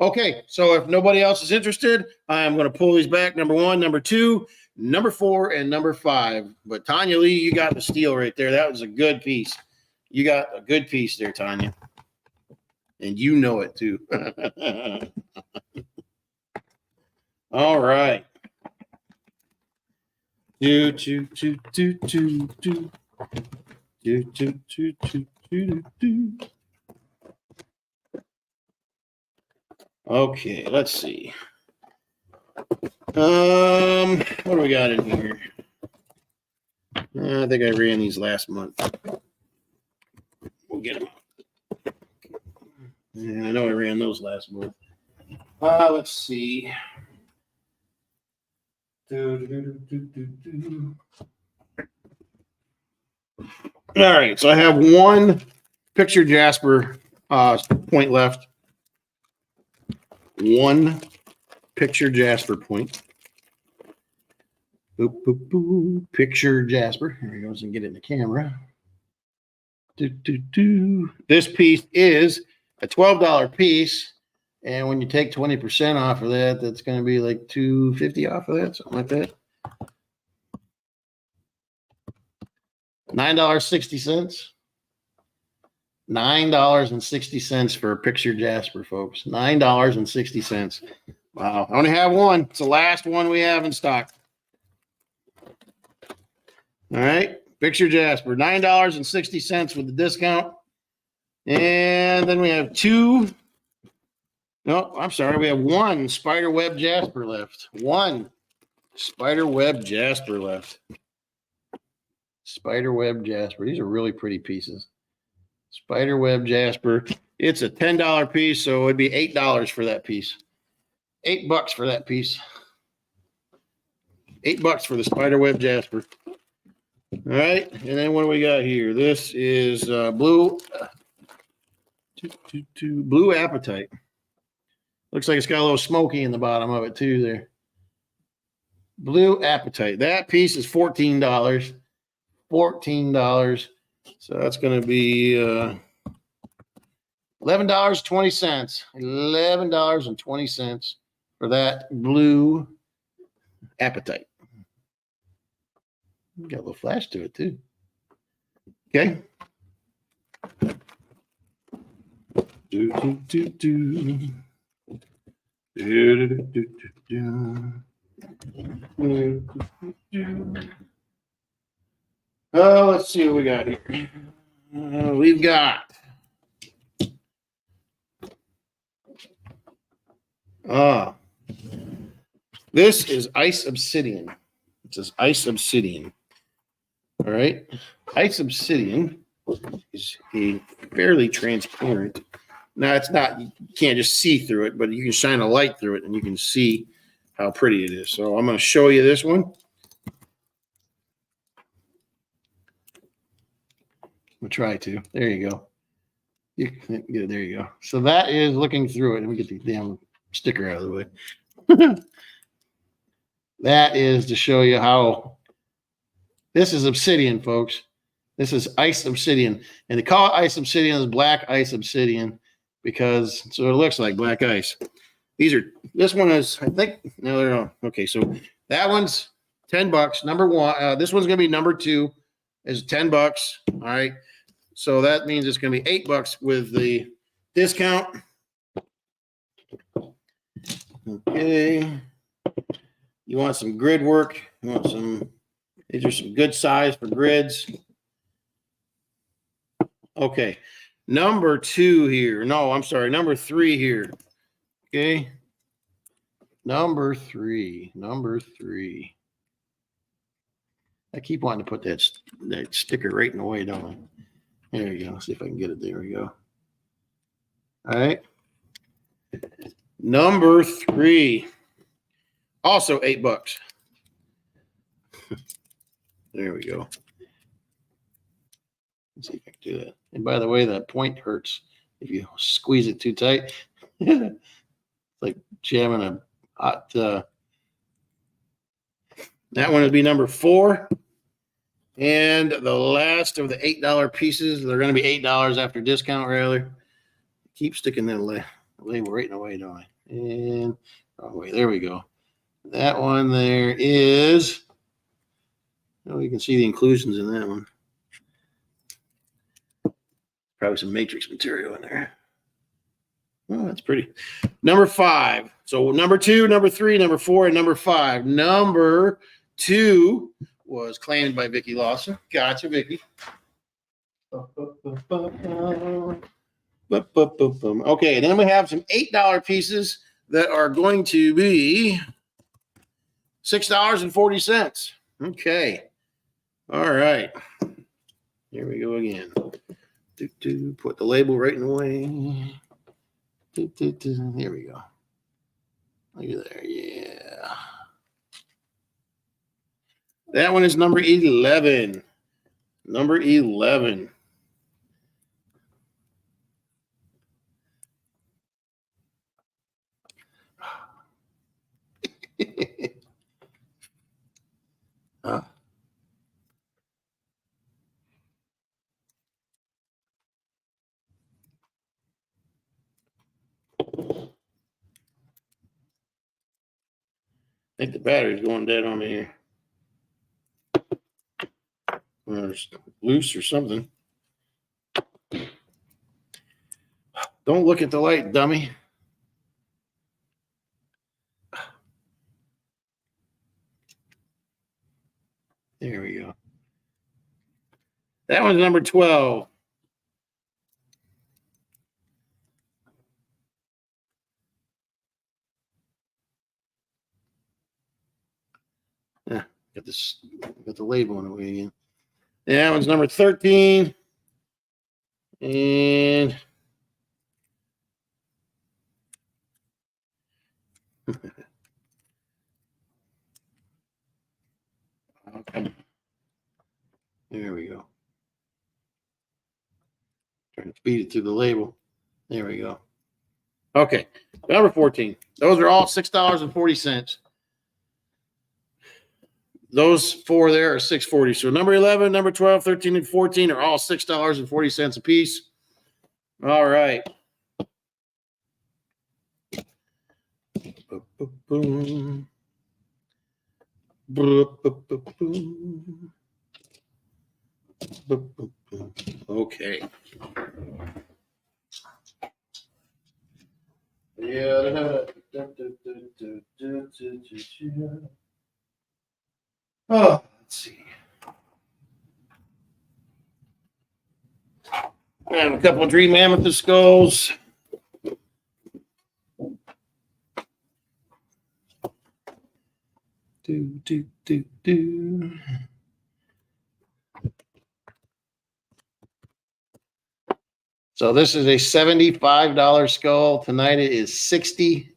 A: okay. So if nobody else is interested, I'm going to pull these back. Number 1, number 2, number 4, and number 5. But Tanya Lee, you got the steal right there. That was a good piece. You got a good piece there, Tanya. And you know it too. All right. Do, do, do, do, do, do. Do, do, do, do, do, do. Okay, let's see. What do we got in here? I think I ran these last month. We'll get them. Yeah, I know I ran those last month. Let's see. All right, so I have one picture Jasper point left. One picture Jasper point. Boop, boop, boop. Picture Jasper. Here he goes and get it in the camera. This piece is a $12 piece. And when you take 20% off of that, that's going to be like $2.50 off of that, something like that. $9.60. $9.60 for a picture Jasper, folks. $9.60. Wow. I only have one. It's the last one we have in stock. All right. Picture Jasper. $9.60 with the discount. And then we have two. No, I'm sorry. We have one spiderweb Jasper left. One spiderweb Jasper left. Spiderweb Jasper. These are really pretty pieces. Spiderweb Jasper. It's a $10 piece, so it'd be $8 for that piece. $8 for that piece. $8 for the spiderweb Jasper. All right, and then what do we got here? This is blue Appetite. Looks like it's got a little smoky in the bottom of it too there. Blue Appetite. That piece is $14. $14. So that's going to be $11.20. $11.20 for that Blue Appetite. Got a little flash to it too. Okay. Do, do, do, do. Let's see what we got here. We've got this is Ice Obsidian. It says Ice Obsidian. All right. Ice Obsidian is a fairly transparent. Now, it's not, you can't just see through it, but you can shine a light through it and you can see how pretty it is. So I'm going to show you this one. I'll try to. There you go. You can get it. There you go. So that is looking through it. Let me get the damn sticker out of the way. That is to show you how this is obsidian, folks. This is Ice Obsidian. And they call it Ice Obsidian is black ice obsidian because so it looks like black ice. This one is, I think, no, they're not. Okay, so that one's $10. Number one, this one's going to be number two, is $10. All right. So that means it's going to be $8 with the discount. Okay. You want some grid work? You want some, these are some good size for grids. Okay. Number two here. No, I'm sorry. Number three here. Okay. Number three. I keep wanting to put that sticker right in the way, don't I? There you go. Let's see if I can get it. There we go. All right. Number three. Also $8. There we go. Let's see if I can do that. And by the way, that point hurts if you squeeze it too tight. It's like jamming a hot. That one would be number 4. And the last of the $8 pieces, they're going to be $8 after discount, rather. Keep sticking that label right in the way, don't I? And oh wait, there we go. That one there is. Oh, you can see the inclusions in that one. Probably some matrix material in there. Oh, that's pretty. Number 5. So number 2, number 3, number 4, and number 5. Number 2 was claimed by Vicky Lawson. Gotcha, Vicky. Okay, then we have some $8 pieces that are going to be $6.40. Okay. All right. Here we go again. Put the label right in the way. Here we go. Look at there. Yeah. That one is number 11. Number 11. I think the battery's going dead on me here. Or it's loose or something. Don't look at the light, dummy. There we go. That one's number 12. Yeah, got the label on the way again. That one's number 13. And okay. There we go. Trying to feed it through the label. There we go. Okay, number 14. Those are all $6.40. Those four there are $6.40. So number 11, number 12, 13, and 14 are all $6.40 a piece. All right. Okay. Yeah. Oh, let's see. I have a couple of Dream Amethyst skulls. So this is a $75 skull. Tonight it is $60.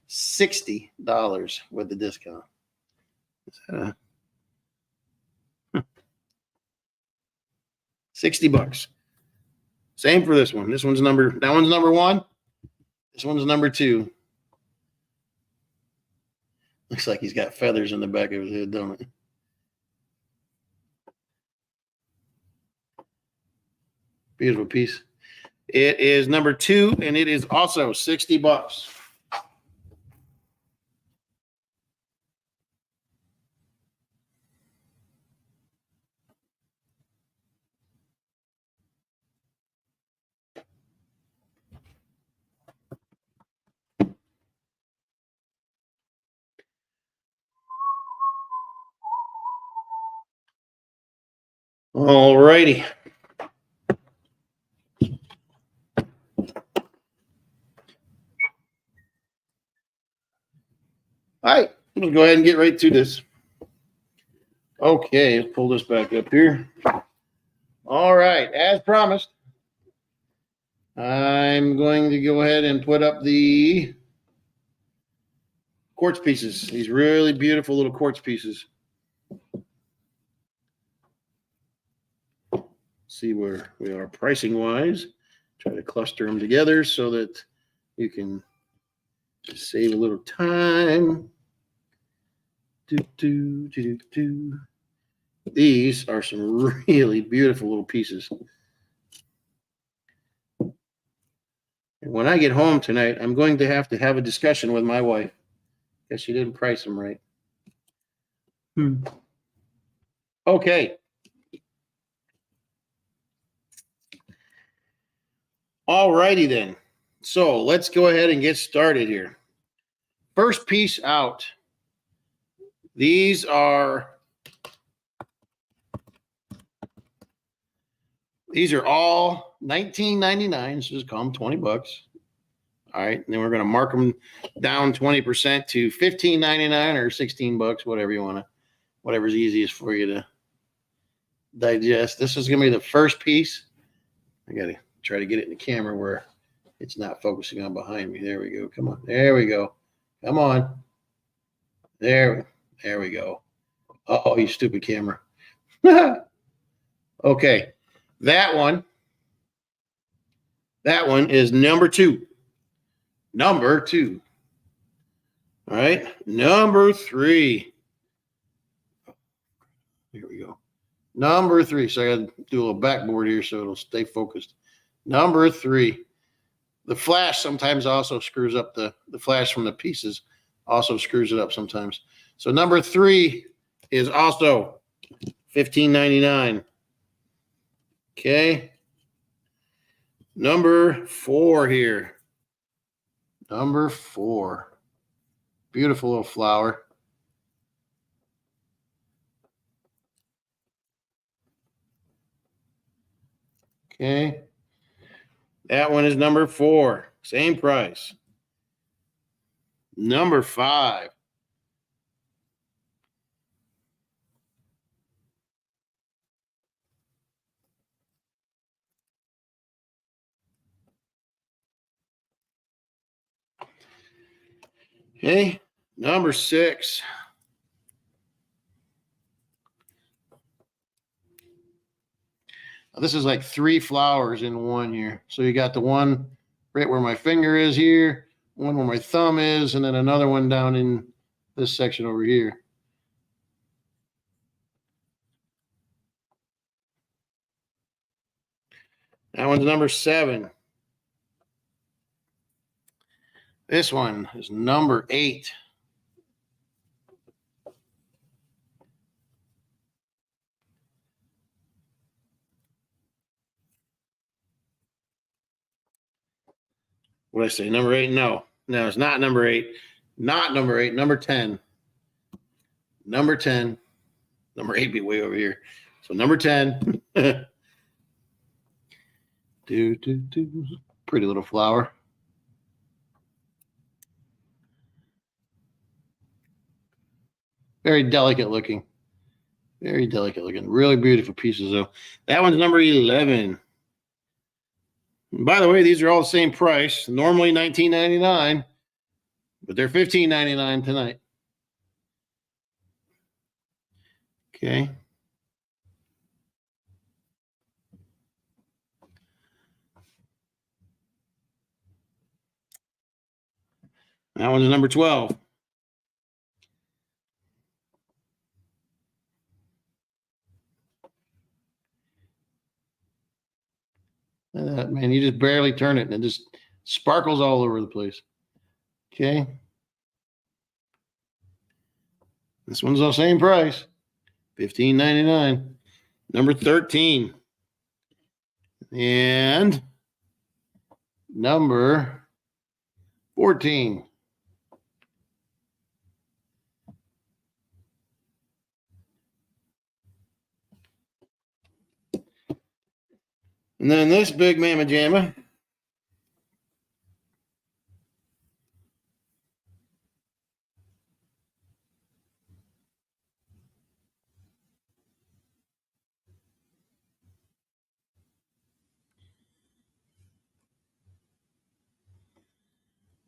A: $60 with the discount. $60. Same for this one. That one's number 1. This one's number 2. Looks like he's got feathers in the back of his head, don't it? Beautiful piece. It is number 2, and it is also $60. All righty. All right, we'll go ahead and get right to this. Okay, let's pull this back up here. All right, as promised, I'm going to go ahead and put up the quartz pieces. These really beautiful little quartz pieces. See where we are pricing wise. Try to cluster them together so that you can save a little time. These are some really beautiful little pieces. And when I get home tonight, I'm going to have a discussion with my wife because she didn't price them right. Okay. All righty then. So let's go ahead and get started here. First piece out. These are These are all $19.99. So just call them 20 bucks. All right. And then we're going to mark them down 20% to $15.99 or 16 bucks, whatever you want to, whatever's easiest for you to digest. This is going to be the first piece. I got to try to get it in the camera where it's not focusing on behind me. There we go. Come on. There we go. Come on. There we go. Oh, you stupid camera. Okay. That one is number 2. Number 2. All right. Number 3. Here we go. Number 3. So I got to do a little backboard here so it'll stay focused. Number 3. The flash sometimes also screws up the flash from the pieces also screws it up sometimes. So number 3 is also $15.99. Okay. Number 4 here. Number 4. Beautiful little flower. Okay. That one is number 4. Same price. Number 5. Okay. Number 6. Now, this is like 3 flowers in one here. So you got the one right where my finger is here, one where my thumb is, and then another one down in this section over here. That one's number 7. This one is number 8. What did I say? Number 8? No, it's not number 8. Not number 8. Number 10. Number 10. Number 8 be way over here. So number 10. Pretty little flower. Very delicate looking. Very delicate looking. Really beautiful pieces, though. That one's number 11. And by the way, these are all the same price. Normally $19.99, but they're $15.99 tonight. Okay. That one's number 12. Man, you just barely turn it and it just sparkles all over the place. Okay. This one's the same price, $15.99. Number 13. And number 14. And then this big mamma jamma.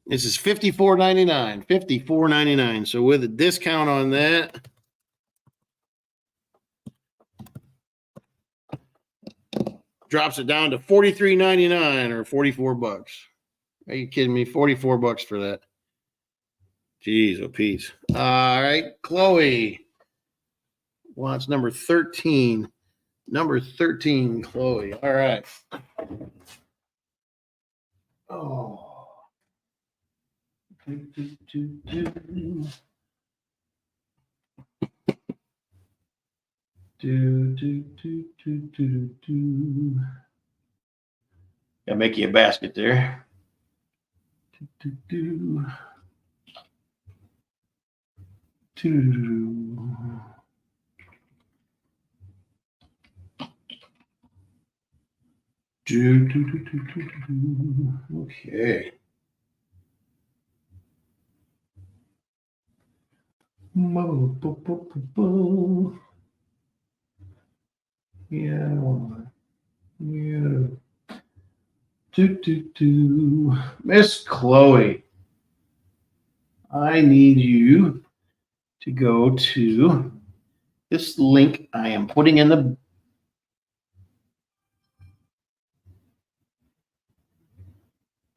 A: This is $54.99. $54.99. So with a discount on that, drops it down to $43.99 or 44 bucks. Are you kidding me? 44 bucks for that. Jeez, oh Pete. All right, Chloe wants number 13. Number 13, Chloe. All right. Oh. Gotta make you a basket there. Okay. Yeah. Miss Chloe, I need you to go to this link I am putting in the.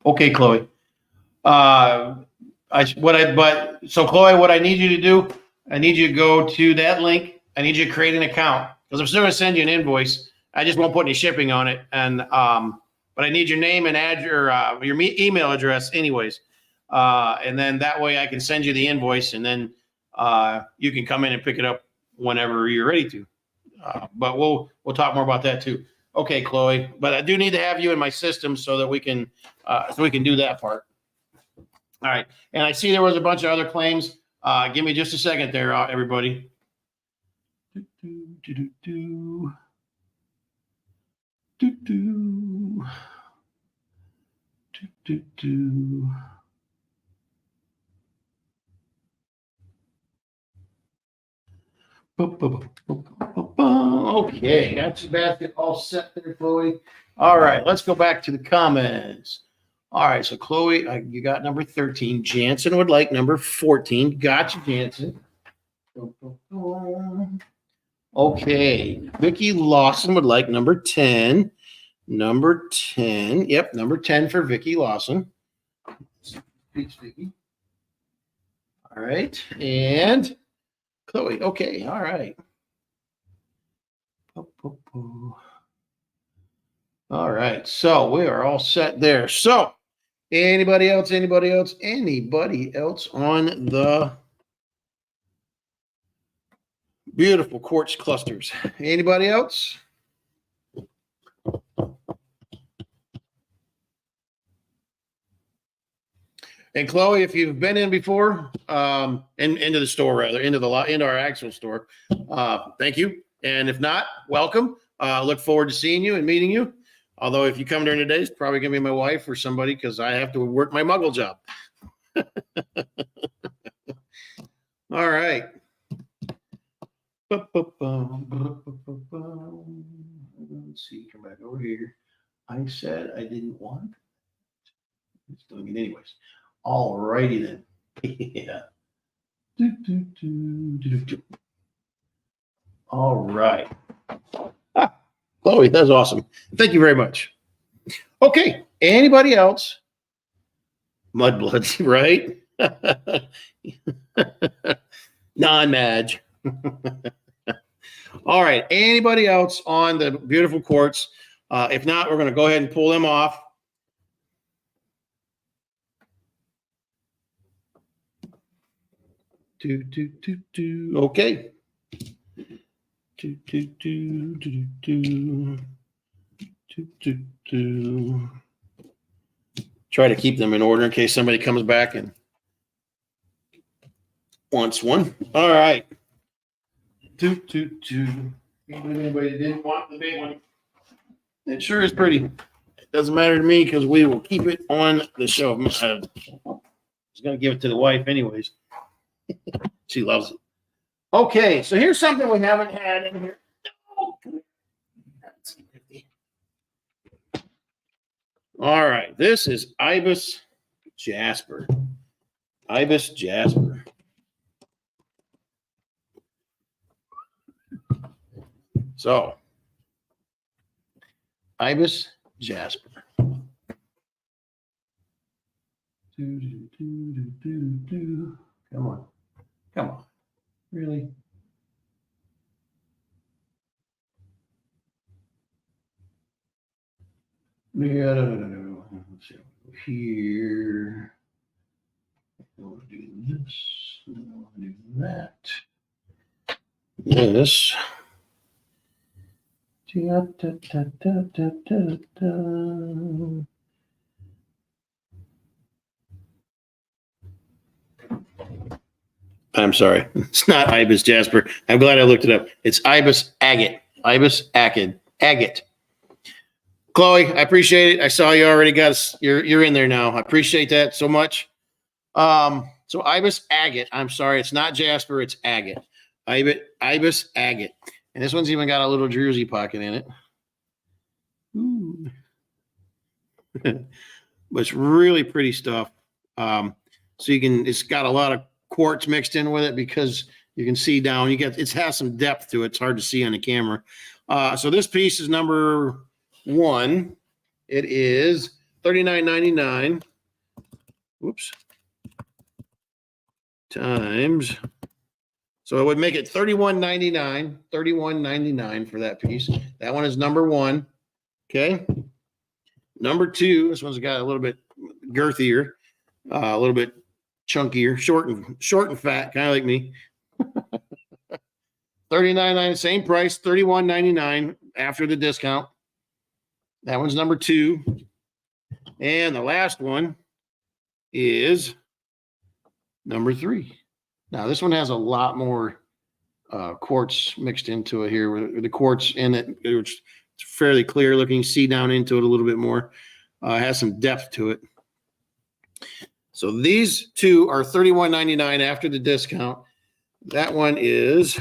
A: Okay, Chloe. So Chloe, what I need you to do, I need you to go to that link. I need you to create an account because I'm still going to send you an invoice. I just won't put any shipping on it, and but I need your name and address, your email address, anyways, and then that way I can send you the invoice, and then you can come in and pick it up whenever you're ready to. But we'll talk more about that too. Okay, Chloe, but I do need to have you in my system so that we can do that part. All right, and I see there was a bunch of other claims. Give me just a second there, everybody. Okay, got your basket all set there, Chloe. All right, let's go back to the comments. All right, so Chloe, you got number 13. Jansen would like number 14. Gotcha, Jansen. Okay, Vicky Lawson would like number 10. Number 10. Yep, number 10 for Vicky Lawson. Thanks, Vicky. All right, and Chloe. Okay, all right. All right, so we are all set there. So, anybody else on the beautiful quartz clusters? Anybody else? And Chloe, if you've been in before, into the store rather, into our actual store, thank you. And if not, welcome. Look forward to seeing you and meeting you. Although if you come during the day, it's probably gonna be my wife or somebody because I have to work my muggle job. All right. Let's see, come back over here. I said I didn't want. It's doing it anyways. All righty then. Yeah. All right. Chloe, that's awesome. Thank you very much. Okay. Anybody else? Mudbloods, right? Non-Madge. All right. Anybody else on the beautiful quartz? If not, we're going to go ahead and pull them off. Okay. Try to keep them in order in case somebody comes back and wants one. All right. Anybody that didn't want the big one? It sure is pretty. It doesn't matter to me because we will keep it on the shelf. I was going to give it to the wife anyways. She loves it. Okay, so here's something we haven't had in here. All right, this is Ibis Jasper. Ibis Jasper. So, Ibis Jasper. Come on. Come on. Really? Yeah, no. Let's see. Here. We'll do this. We'll do that. This. I'm sorry. It's not Ibis Jasper. I'm glad I looked it up. It's Ibis Agate. Ibis Agate. Chloe, I appreciate it. I saw you already got us. You're in there now. I appreciate that so much. So Ibis agate. I'm sorry, it's not Jasper, it's agate. Ibis agate. And this one's even got a little jersey pocket in it. Ooh. But it's really pretty stuff. So it's got a lot of quartz mixed in with it because you can see down. It has some depth to it. It's hard to see on the camera. So this piece is number 1. It is $39.99. Whoops. Times. So it would make it $31.99. $31.99 for that piece. That one is number 1. Okay. Number 2. This one's got a little bit girthier, a little bit chunkier, short and fat, kind of like me. $39.99, same price, $31.99 after the discount. That one's number 2. And the last one is number 3. Now, this one has a lot more quartz mixed into it here. With the quartz in it, it's fairly clear looking. See down into it a little bit more. It has some depth to it. So these two are $31.99 after the discount. That one is,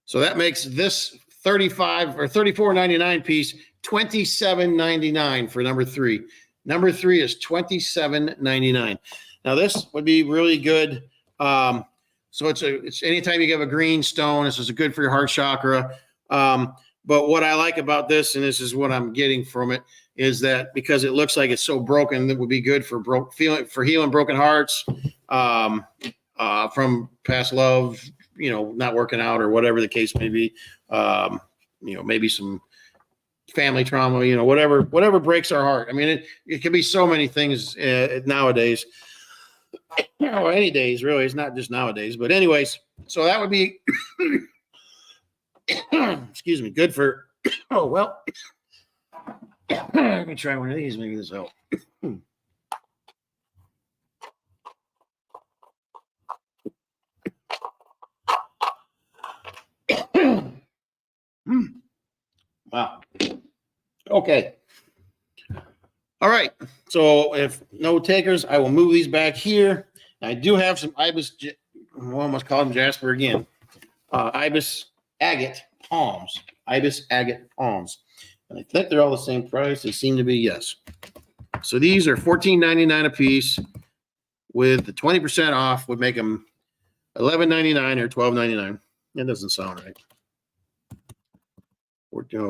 A: so that makes this $35 or $34.99 piece $27.99 for number 3. Number 3 is $27.99. Now this would be really good. So it's anytime you have a green stone, this is good for your heart chakra. But what I like about this, and this is what I'm getting from it, is that because it looks like it's so broken, it would be good for healing broken hearts, from past love, not working out or whatever the case may be. Maybe some family trauma, whatever breaks our heart. I mean, it can be so many things nowadays. Or any days, really. It's not just nowadays. But anyways, so that would be, excuse me, good for, oh, well, let me try one of these. Maybe this will help. Wow. Okay. All right. So if no takers, I will move these back here. I do have some Ibis, I almost call them Jasper again. Ibis agate palms. Ibis agate palms. And I think they're all the same price. They seem to be, yes. So these are $14.99 a piece. With the 20% off would make them $11.99 or $12.99. That doesn't sound right.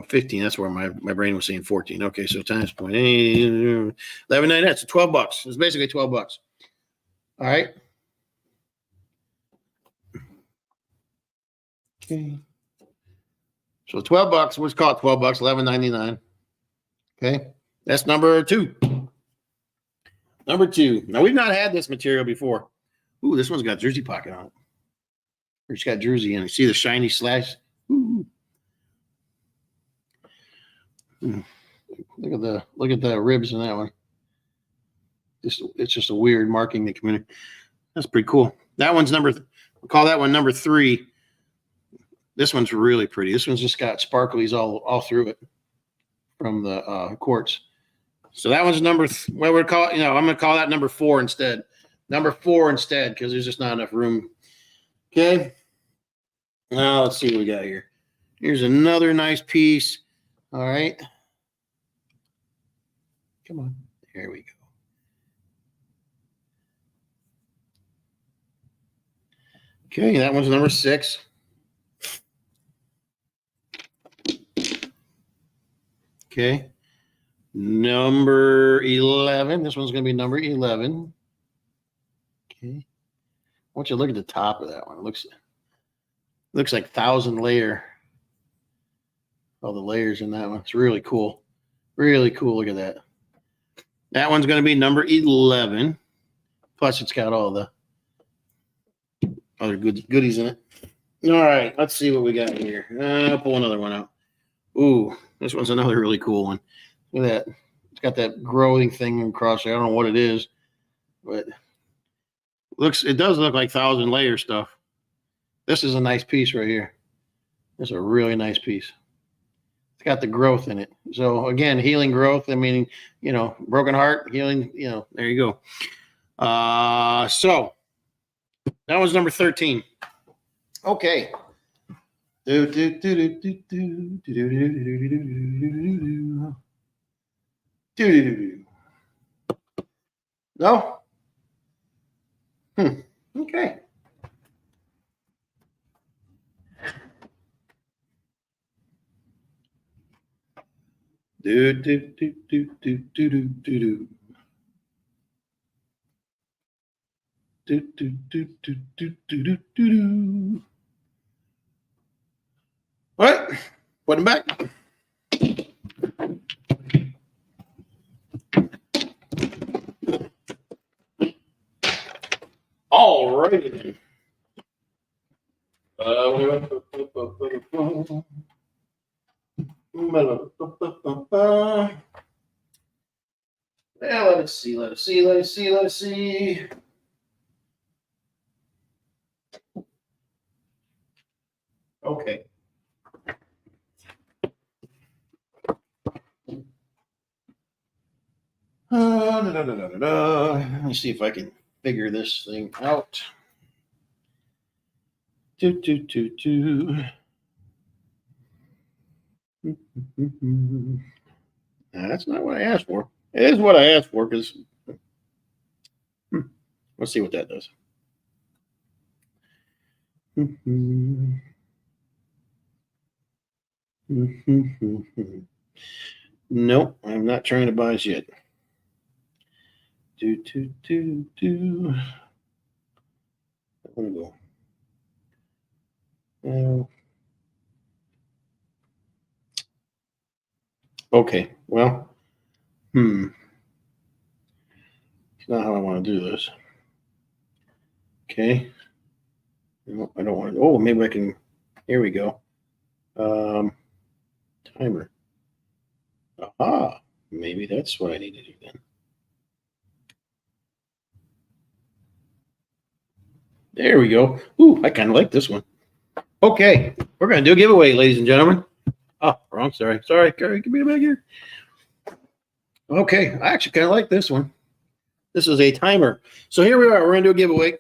A: 15. That's where my brain was saying 14. Okay, so times 0.8, $11.99. That's $12. It's basically $12. All right. Okay. So $12. We'll call it $12. $11.99. Okay, that's number 2. Number 2. Now we've not had this material before. Ooh, this one's got jersey pocket on it. It's got jersey in it. See the shiny slash? Ooh. Look at the ribs in that one. It's just a weird marking the community. That's pretty cool. That one's we'll call that one number 3. This one's really pretty. This one's just got sparklies all through it from the quartz. So that one's well, we're I'm gonna call that number 4 instead. Number 4 instead, because there's just not enough room. Okay. Now let's see what we got here. Here's another nice piece. All right. Come on. There we go. Okay, that one's number 6. Okay. Number 11. This one's going to be number 11. Okay. I want you to look at the top of that one. It looks like 1,000 layer. All the layers in that one. It's really cool. Really cool. Look at that. That one's going to be number 11. Plus, it's got all the other goodies in it. All right. Let's see what we got here. I'll pull another one out. Ooh, this one's another really cool one. Look at that. It's got that growing thing across there. I don't know what it is, but it does look like 1,000 layer stuff. This is a nice piece right here. This is a really nice piece. It's got the growth in it. So again, healing growth. I mean, broken heart, healing, there you go. So that was number 13. Okay. No? Okay. All right, put them back. All righty then. Well, let us see. Okay. Let me see if I can figure this thing out. That's not what I asked for. It is what I asked for because let's see what that does. Nope, I'm not trying to buy it yet. I want to go. Okay, well, it's not how I want to do this. Okay. No, I don't want to. Oh, maybe I can. Here we go. Timer. Aha. Maybe that's what I need to do then. There we go. Ooh, I kind of like this one. Okay, we're going to do a giveaway, ladies and gentlemen. Oh, wrong. Sorry. Carrie, give me the bag here. Okay, I actually kind of like this one. This is a timer. So here we are. We're going to do a giveaway.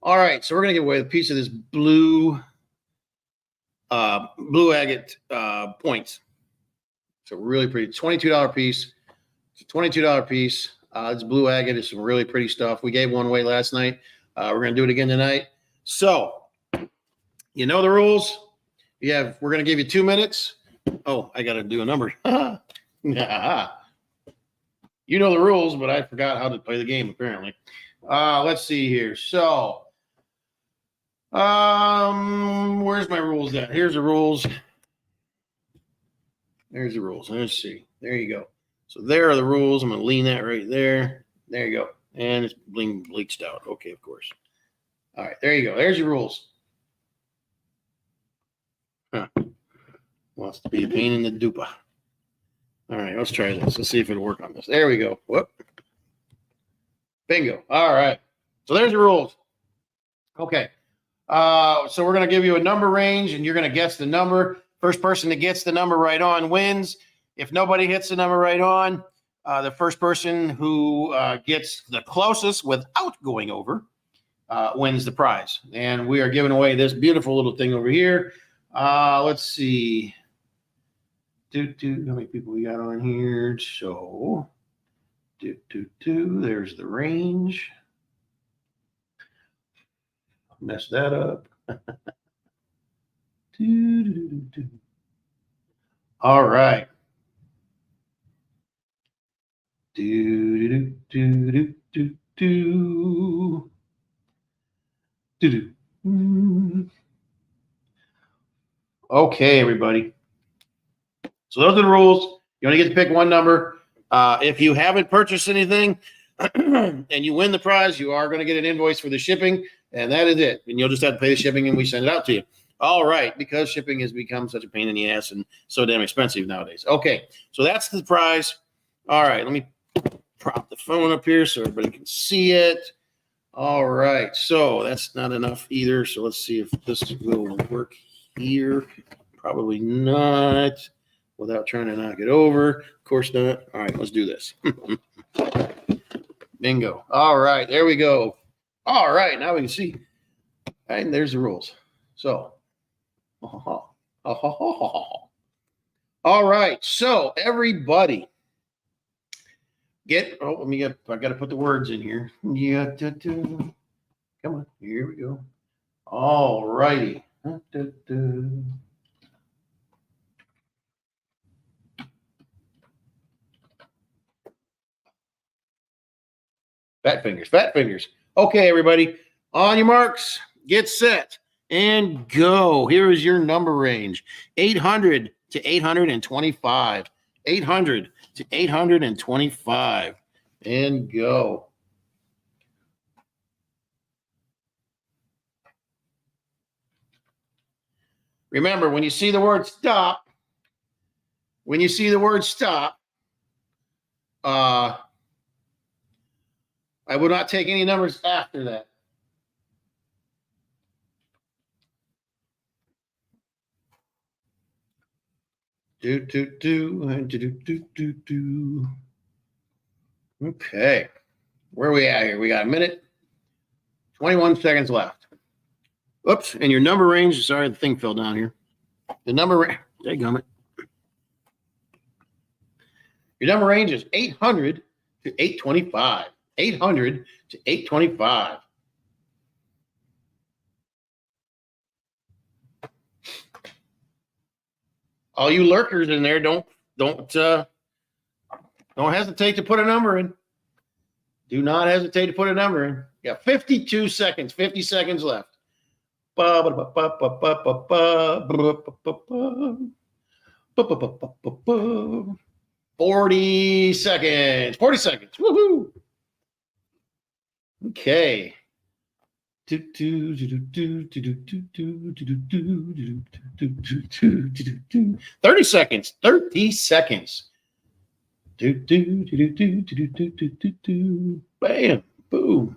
A: All right, so we're going to give away a piece of this blue agate points. So really pretty. $22 piece. It's a $22 piece. It's blue agate. It's some really pretty stuff. We gave one away last night. We're going to do it again tonight. So you know the rules. We're going to give you 2 minutes. Oh, I got to do a number. You know the rules, but I forgot how to play the game, apparently. Let's see here. So, where's my rules at? Here's the rules. There's the rules. Let's see. There you go. So there are the rules. I'm going to lean that right there. There you go. And it's bleached out. Okay, of course. All right, there you go. There's your rules. Huh. Wants to be a pain in the dupa. All right, let's try this. Let's see if it'll work on this. There we go. Whoop. Bingo. All right. So there's the rules. Okay. So we're going to give you a number range, and you're going to guess the number. First person that gets the number right on wins. If nobody hits the number right on, the first person who gets the closest without going over wins the prize. And we are giving away this beautiful little thing over here. Let's see. How many people we got on here? So, there's the range. Mess that up. All right. Okay, everybody. So those are the rules. You only get to pick one number. If you haven't purchased anything and you win the prize, you are going to get an invoice for the shipping, and that is it. And you'll just have to pay the shipping, and we send it out to you. All right, because shipping has become such a pain in the ass and so damn expensive nowadays. Okay, so that's the prize. All right, let me prop the phone up here so everybody can see it. All right, so that's not enough either. So let's see if this will work here. Probably not. Without trying to knock it over. Of course not. All right, let's do this. Bingo. All right, there we go. All right, now we can see. And there's the rules. So, all right. So everybody, I got to put the words in here. Yeah, come on, here we go. All righty. Fat fingers. Okay, everybody, on your marks, get set, and go. Here is your number range: 800 to 825. 800 to 825, and go. Remember, when you see the word stop, I will not take any numbers after that. Okay. Where are we at here? We got a minute, 21 seconds left. Oops. And your number range, sorry, the thing fell down here. The number, dadgummit. Your number range is 800 to 825. 800 to 825. All you lurkers in there, don't hesitate to put a number in. Do not hesitate to put a number in. You got 52 seconds, 50 seconds left. 40 seconds. 40 seconds. Woohoo! Okay. 30 seconds. 30 seconds. Bam. Boom.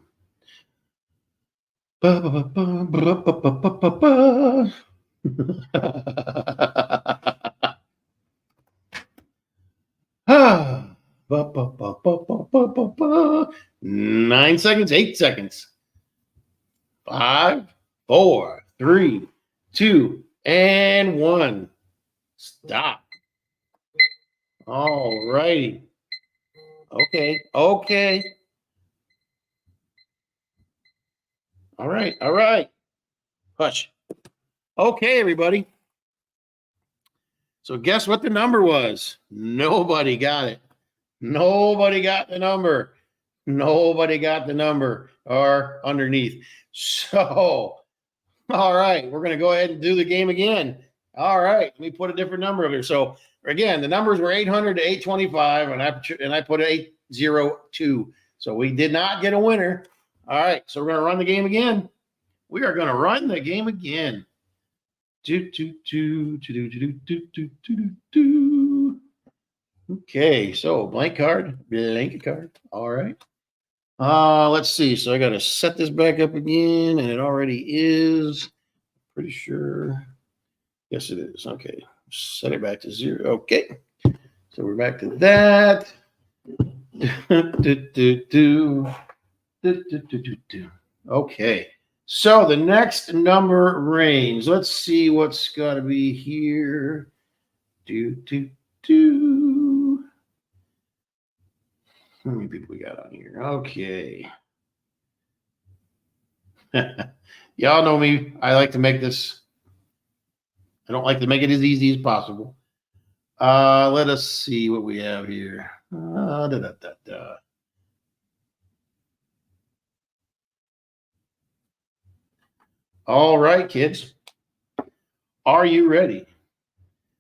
A: Ah. 9 seconds, 8 seconds. 5, 4, 3, 2, and 1. Stop. All righty. Okay. All right. Hush. Okay, everybody. So guess what the number was? Nobody got it. Nobody got the number. Nobody got the number or underneath. So, all right, we're going to go ahead and do the game again. All right, let me put a different number over here. So, again, the numbers were 800 to 825, and I put 802. So we did not get a winner. All right, so we're going to run the game again. We are going to run the game again. Okay, so blank card. All right. Let's see. So I got to set this back up again, and it already is. Pretty sure. Yes, it is. Okay. Set it back to 0. Okay. So we're back to that. Okay. So the next number range. Let's see what's got to be here. How many people we got on here? Okay. Y'all know me. I like to make this. I don't like to make it as easy as possible. Let us see what we have here. All right, kids. Are you ready?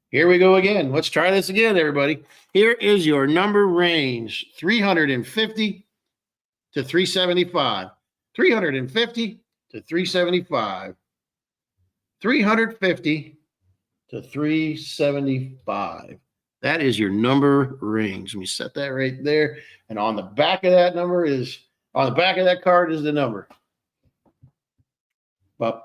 A: Here we go again. Let's try this again, everybody. Here is your number range: 350 to 375. 350 to 375. 350 to 375. That is your number range. Let me set that right there. And on the back of that card is the number. So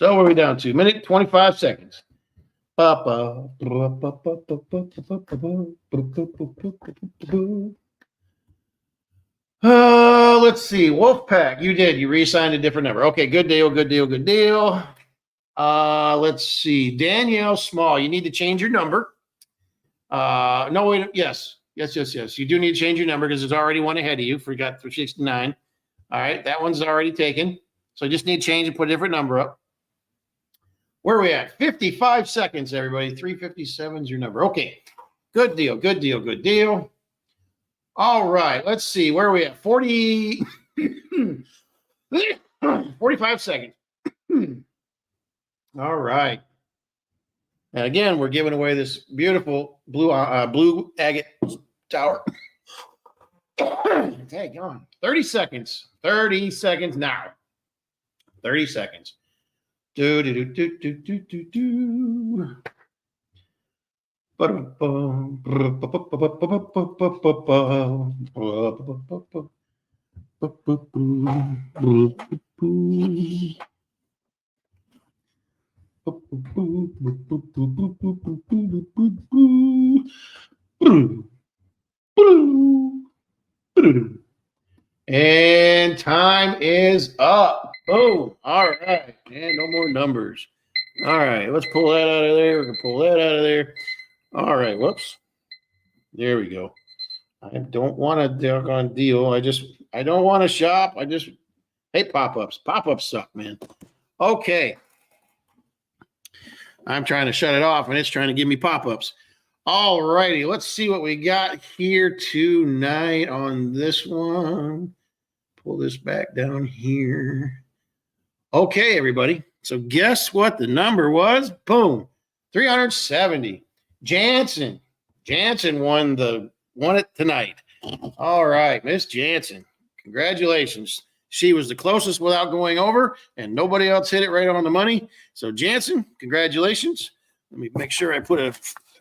A: what are we down to? Minute 25 seconds. Let's see. Wolfpack, you did. You re-signed a different number. Okay, good deal, good deal, good deal. Let's see. Danielle Small, you need to change your number. No, wait. Yes. You do need to change your number because there's already one ahead of you. Forgot 369. All right, that one's already taken. So you just need to change and put a different number up. Where are we at? 55 seconds, everybody. 357 is your number. Okay. Good deal. Good deal. Good deal. All right. Let's see. Where are we at? 45 seconds. All right. And again, we're giving away this beautiful blue agate tower. Hey, on. 30 seconds. 30 seconds now. 30 seconds. Do. And time is up. Boom. All right. And no more numbers. All right. Let's pull that out of there. We're going to pull that out of there. All right. Whoops. There we go. I don't want a doggone deal. I don't want to shop. Hey, pop-ups. Pop-ups suck, man. Okay. I'm trying to shut it off, and it's trying to give me pop-ups. All righty. Let's see what we got here tonight on this one. Pull this back down here. Okay, everybody. So guess what the number was? Boom. 370. Jansen won it tonight. All right, Miss Jansen. Congratulations. She was the closest without going over, and nobody else hit it right on the money. So Jansen, congratulations. Let me make sure I put a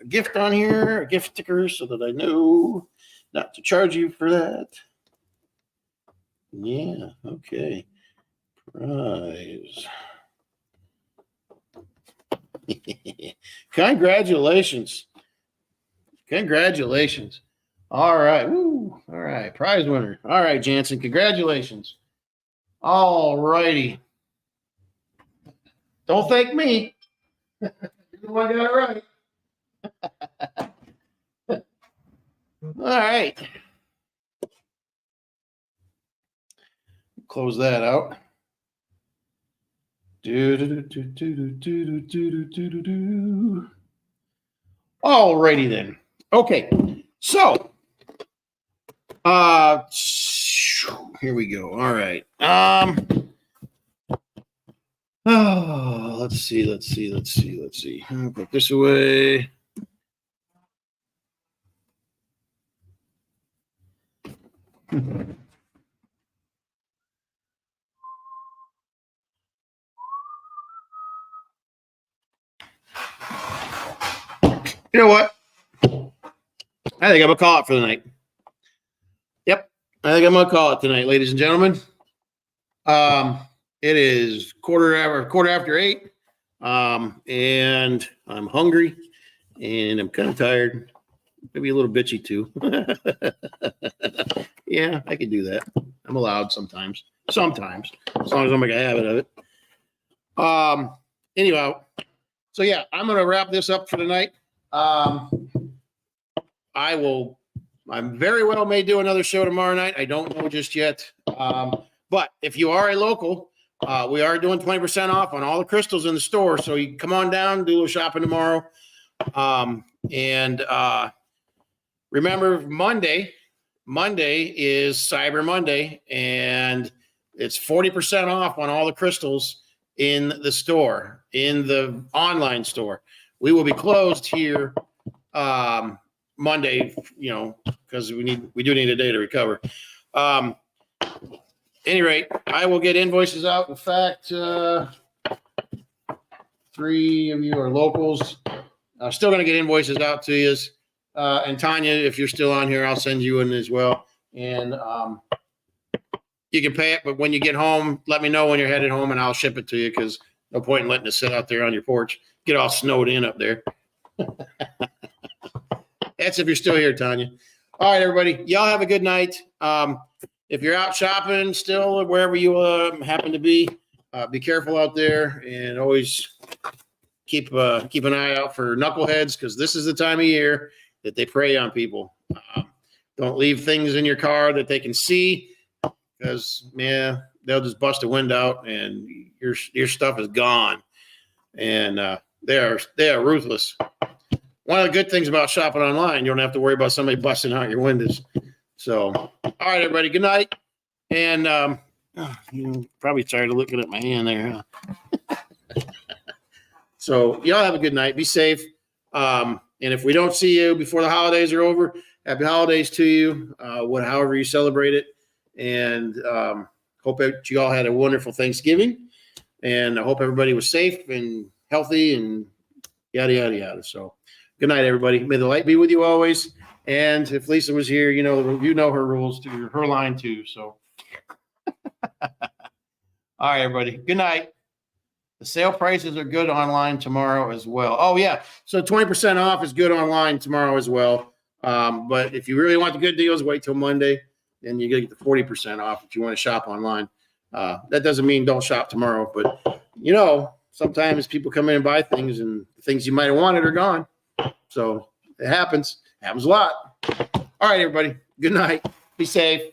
A: gift on here, a gift sticker, so that I know not to charge you for that. Yeah, okay. Prize. Congratulations. All right. Woo. All right. Prize winner. All right, Jansen. Congratulations. All righty. Don't thank me. You're the one got it right. All right. Close that out. All righty then. Okay. So, here we go. All right. Let's see. I'll put this away. You know what? I think I'm going to call it for the night. Yep. I think I'm going to call it tonight, ladies and gentlemen. It is quarter after 8. And I'm hungry and I'm kind of tired. Maybe a little bitchy too. Yeah, I can do that. I'm allowed sometimes, as long as I make a habit of it. Anyhow, so yeah, I'm going to wrap this up for tonight. I very well may do another show tomorrow night. I don't know just yet. But if you are a local, we are doing 20% off on all the crystals in the store. So you come on down, do a little shopping tomorrow. Remember Monday is Cyber Monday, and it's 40% off on all the crystals in the store, in the online store. We will be closed here Monday, because we do need a day to recover. Any rate, I will get invoices out. In fact, 3 of you are locals. Still going to get invoices out to you. And Tanya, if you're still on here, I'll send you in as well. And you can pay it, but when you get home, let me know when you're headed home, and I'll ship it to you, because no point in letting it sit out there on your porch. Get all snowed in up there. That's if you're still here, Tanya. All right, everybody. Y'all have a good night. If you're out shopping still, wherever you happen to be careful out there, and always keep an eye out for knuckleheads, because this is the time of year that they prey on people. Don't leave things in your car that they can see, because, man, they'll just bust a window out and your stuff is gone. And they are ruthless. One of the good things about shopping online, you don't have to worry about somebody busting out your windows. So, all right, everybody, good night. And you're probably tired of looking at my hand there, huh? So y'all have a good night. Be safe. And if we don't see you before the holidays are over, happy holidays to you, however you celebrate it. And hope that you all had a wonderful Thanksgiving. And I hope everybody was safe and healthy and yada, yada, yada. So good night, everybody. May the light be with you always. And if Lisa was here, you know her rules too, her line too. So, all right, everybody. Good night. The sale prices are good online tomorrow as well. Oh, yeah. So 20% off is good online tomorrow as well. But if you really want the good deals, wait till Monday. Then you get the 40% off if you want to shop online. That doesn't mean don't shop tomorrow. But, sometimes people come in and buy things, and the things you might have wanted are gone. So it happens. Happens a lot. All right, everybody. Good night. Be safe.